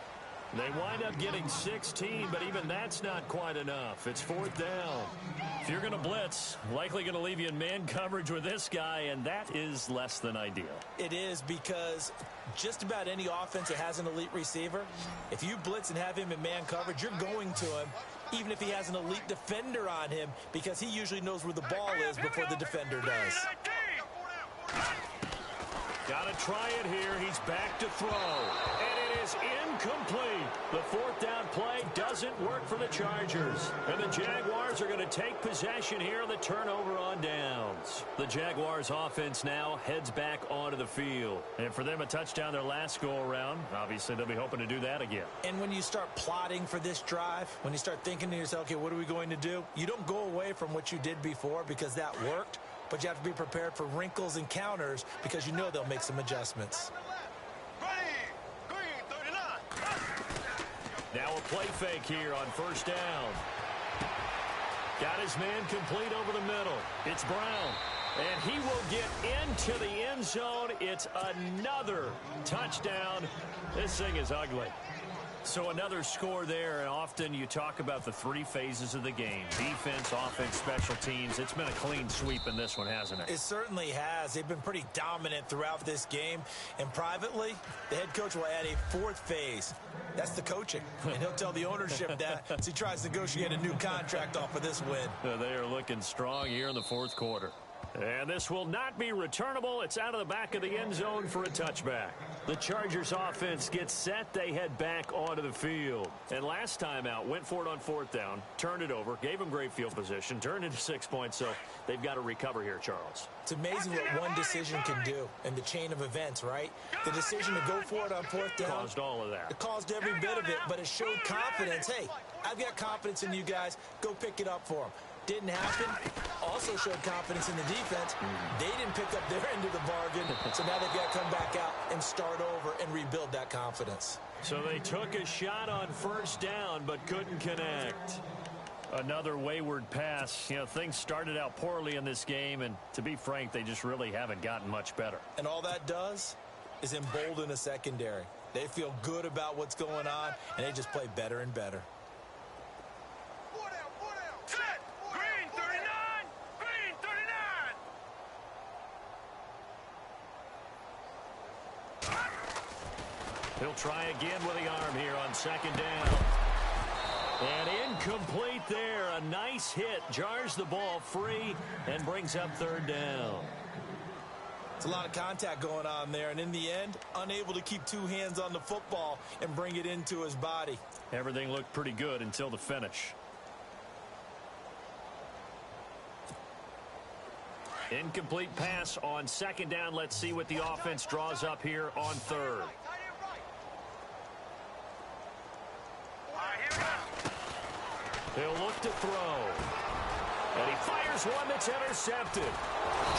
They wind up getting 16, but even that's not quite enough. It's 4th down. If you're going to blitz, likely going to leave you in man coverage with this guy, and that is less than ideal. It is, because just about any offense that has an elite receiver, if you blitz and have him in man coverage, you're going to him, even if he has an elite defender on him, because he usually knows where the ball is before the defender does. Got to try it here. He's back to throw. And it is incomplete. The 4th down play doesn't work for the Chargers. And the Jaguars are going to take possession here on the turnover on downs. The Jaguars offense now heads back onto the field. And for them, a touchdown their last go-around. Obviously, they'll be hoping to do that again. And when you start plotting for this drive, when you start thinking to yourself, okay, what are we going to do? You don't go away from what you did before because that worked. But you have to be prepared for wrinkles and counters because you know they'll make some adjustments. Now a play fake here on 1st down. Got his man complete over the middle. It's Brown. And he will get into the end zone. It's another touchdown. This thing is ugly. So another score there, and often you talk about the 3 phases of the game. Defense, offense, special teams. It's been a clean sweep in this one, hasn't it? It certainly has. They've been pretty dominant throughout this game. And privately, the head coach will add a 4th phase. That's the coaching. And he'll tell the ownership that as he tries to negotiate a new contract off of this win. They are looking strong here in the 4th quarter. And this will not be returnable. It's out of the back of the end zone for a touchback. The Chargers offense gets set. They head back onto the field. And last time out, went for it on 4th down, turned it over, gave them great field position, turned into 6 points. So they've got to recover here, Charles. It's amazing what one decision can do in the chain of events, right? The decision to go for it on 4th down. Caused all of that. It caused every bit of it, but it showed confidence. Hey, I've got confidence in you guys. Go pick it up for them. Didn't happen. Also showed confidence in the defense. They didn't pick up their end of the bargain, so now they've got to come back out and start over and rebuild that confidence. So they took a shot on 1st down, but couldn't connect. Another wayward pass. You know, things started out poorly in this game, and to be frank, they just really haven't gotten much better. And all that does is embolden a secondary. They feel good about what's going on, and they just play better and better. He'll try again with the arm here on second down. And incomplete there. A nice hit. Jars the ball free and brings up third down. It's a lot of contact going on there, and in the end, unable to keep two hands on the football and bring it into his body. Everything looked pretty good until the finish. Incomplete pass on second down. Let's see what the offense draws up here on third. He'll look to throw. And he fires one that's intercepted.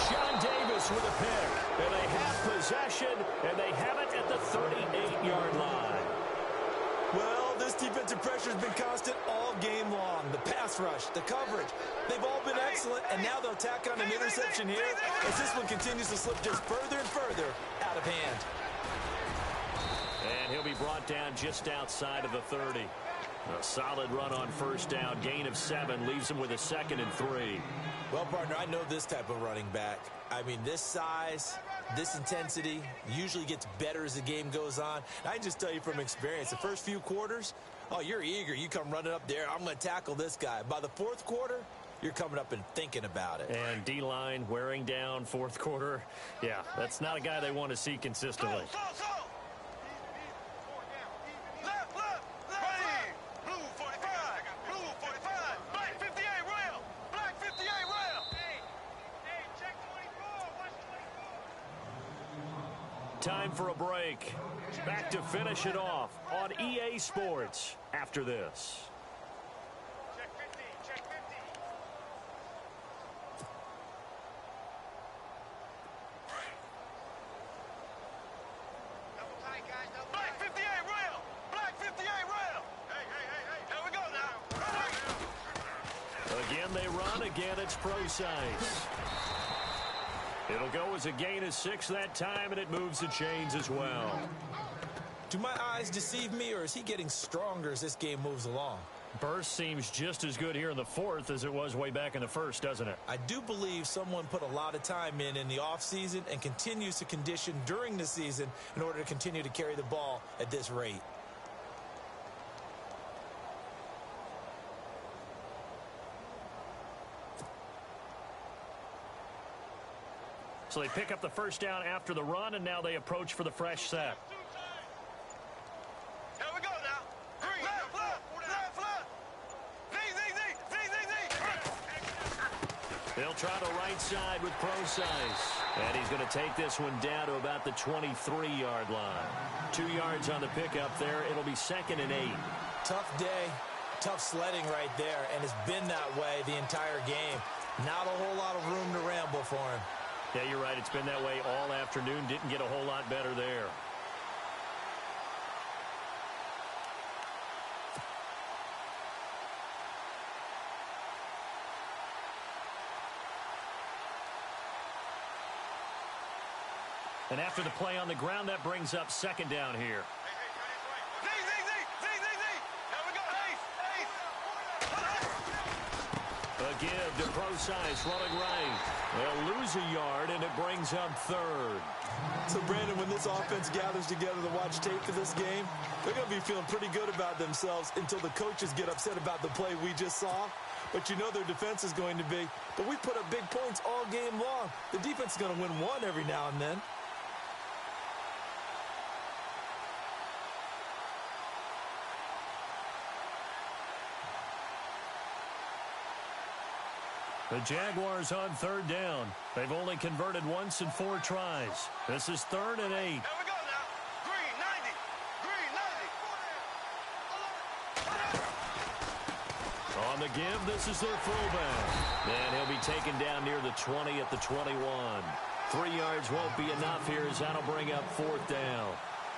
Sean Davis with a pick. And they have possession, and they have it at the 38-yard line. Well, this defensive pressure has been constant all game long. The pass rush, the coverage, they've all been excellent, and now they'll tack on an interception here as this one continues to slip just further and further out of hand. And he'll be brought down just outside of the 30. A solid run on first down. Gain of 7 leaves him with a 2nd and 3. Well, partner, I know this type of running back. I mean, this size, this intensity usually gets better as the game goes on. And I can just tell you from experience, the first few quarters, oh, you're eager. You come running up there, I'm going to tackle this guy. By the fourth quarter, you're coming up and thinking about it. And D-line wearing down fourth quarter. Yeah, that's not a guy they want to see consistently. Time for a break. Back to finish it off on EA Sports after this. Check 50, check 50. Double tight, guys, double tight. Black 58 rail! Black 58 rail! Hey, hey, hey, hey. There we go now. Again they run. Again it's Pro-Size. It'll go as a gain of 6 that time, and it moves the chains as well. Do my eyes deceive me, or is he getting stronger as this game moves along? Burst seems just as good here in the fourth as it was way back in the first, doesn't it? I do believe someone put a lot of time in the offseason and continues to condition during the season in order to continue to carry the ball at this rate. So they pick up the first down after the run, and now they approach for the fresh set. Here we go now. Green, left, left. They'll try the right side with Pro-Size. And he's going to take this one down to about the 23-yard line. 2 yards on the pickup there. It'll be 2nd and 8. Tough day, tough sledding right there, and it's been that way the entire game. Not a whole lot of room to ramble for him. Yeah, you're right. It's been that way all afternoon. Didn't get a whole lot better there. And after the play on the ground, that brings up 2nd down here. A give to Pro-Size running right. They'll lose a yard, and it brings up 3rd. So, Brandon, when this offense gathers together to watch tape for this game, they're going to be feeling pretty good about themselves until the coaches get upset about the play we just saw. But you know their defense is going to be. But we put up big points all game long. The defense is going to win one every now and then. The Jaguars on 3rd down. They've only converted once in 4 tries. This is 3rd and 8. Here we go now. Green 90. Green 90. On the give, this is their fullback. And he'll be taken down near the 20 at the 21. 3 yards won't be enough here as that'll bring up 4th down.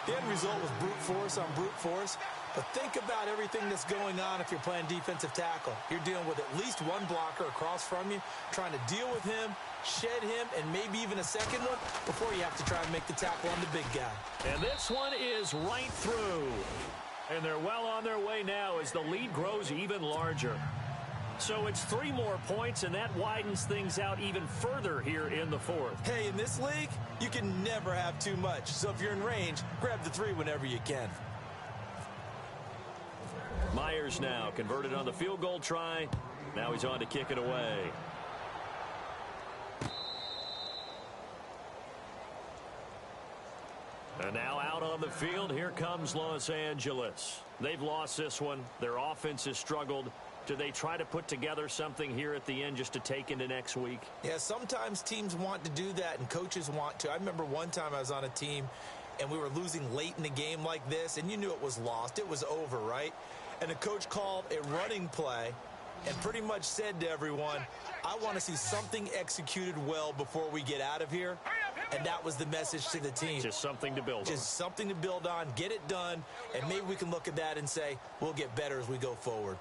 The end result was brute force on brute force. But think about everything that's going on if you're playing defensive tackle. You're dealing with at least one blocker across from you, trying to deal with him, shed him, and maybe even a second one before you have to try and make the tackle on the big guy. And this one is right through. And they're well on their way now as the lead grows even larger. So it's 3 more points, and that widens things out even further here in the 4th. Hey, in this league, you can never have too much. So if you're in range, grab the 3 whenever you can. Myers now converted on the field goal try. Now he's on to kick it away. And now out on the field, here comes Los Angeles. They've lost this one. Their offense has struggled. Do they try to put together something here at the end just to take into next week? Yeah, sometimes teams want to do that, and coaches want to. I remember one time I was on a team, and we were losing late in the game like this, and you knew it was lost. It was over, right? And the coach called a running play and pretty much said to everyone, I want to see something executed well before we get out of here. And that was the message to the team. Just something to build on. Just something to build on, get it done, and maybe we can look at that and say, we'll get better as we go forward.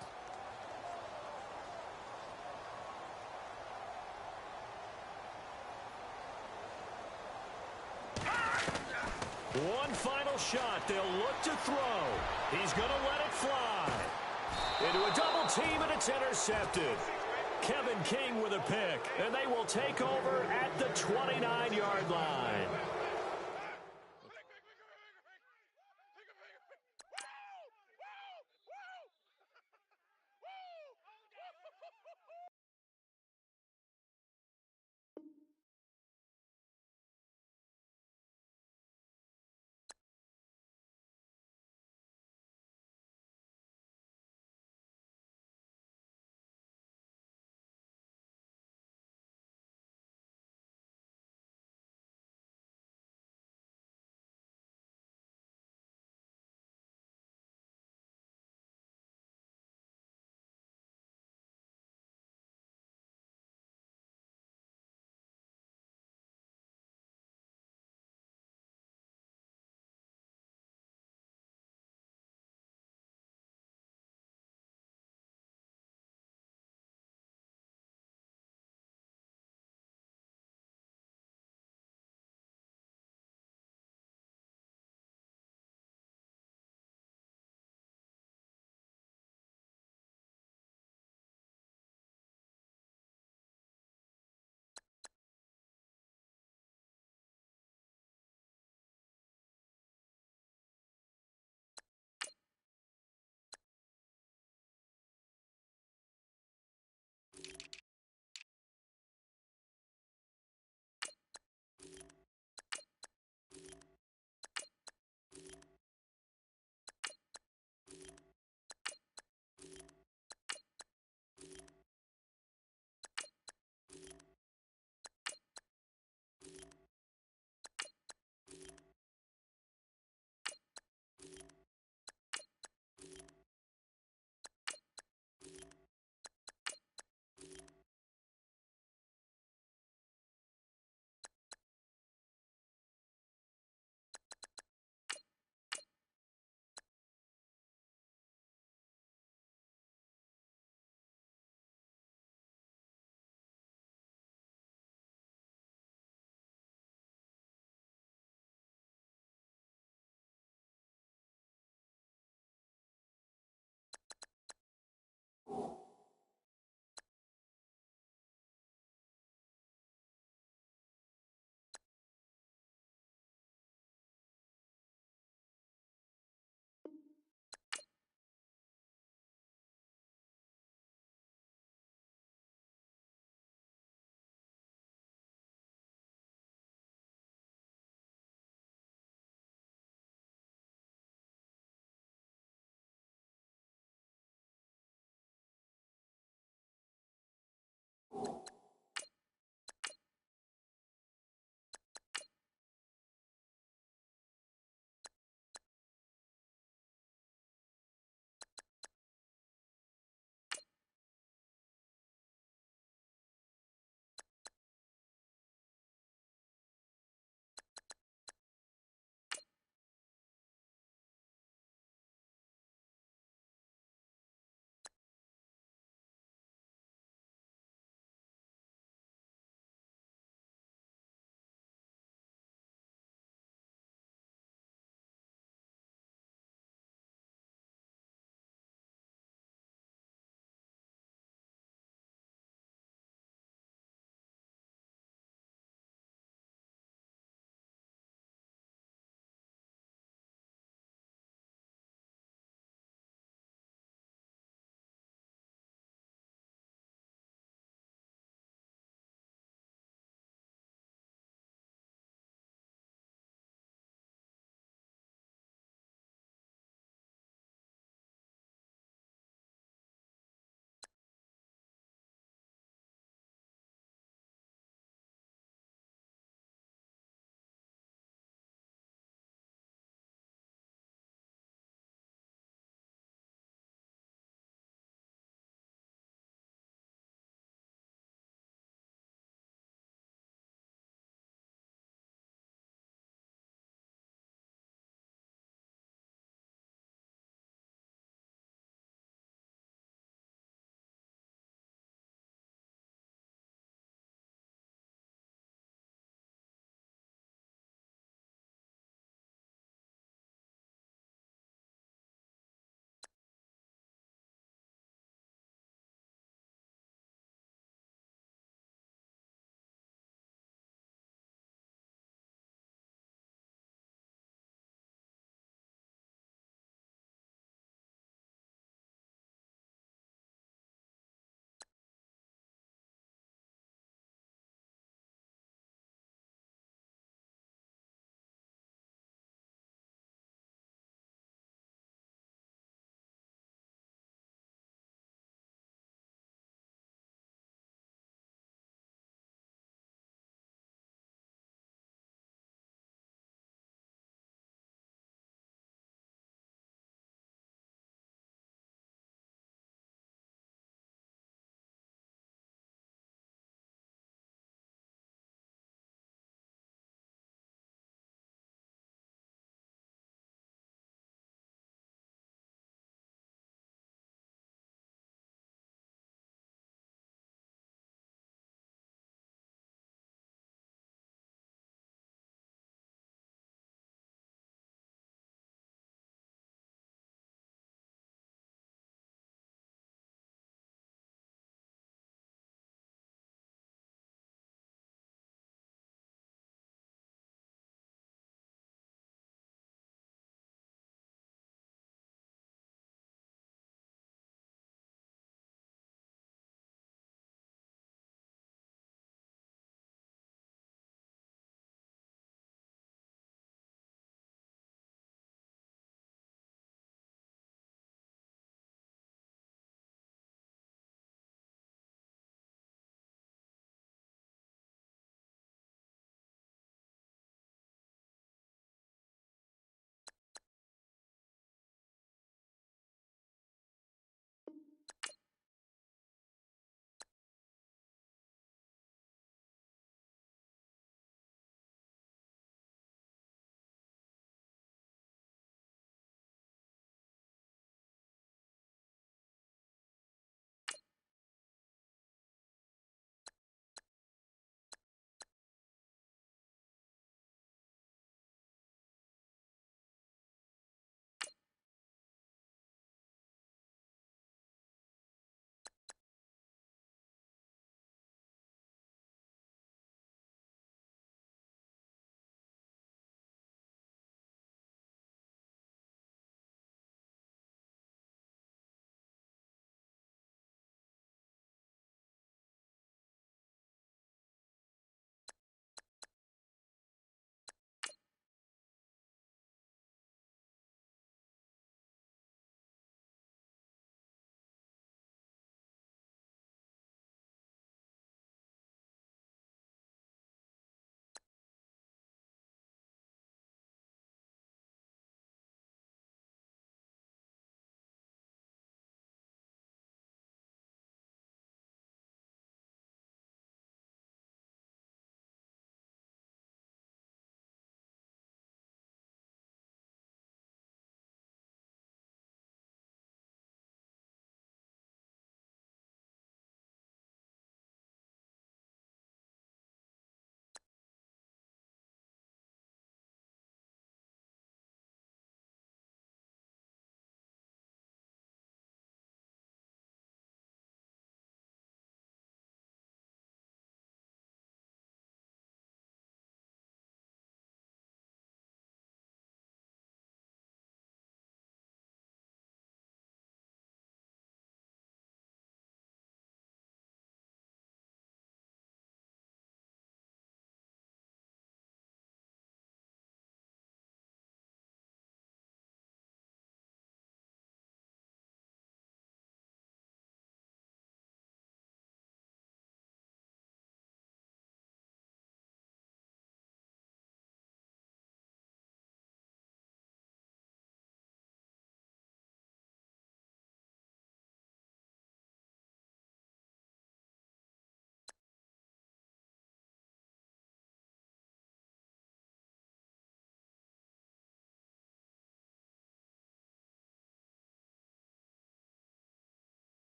One final shot. They'll look to throw. He's going to let it fly. Into a double team, and it's intercepted. Kevin King with a pick, and they will take over at the 29-yard line.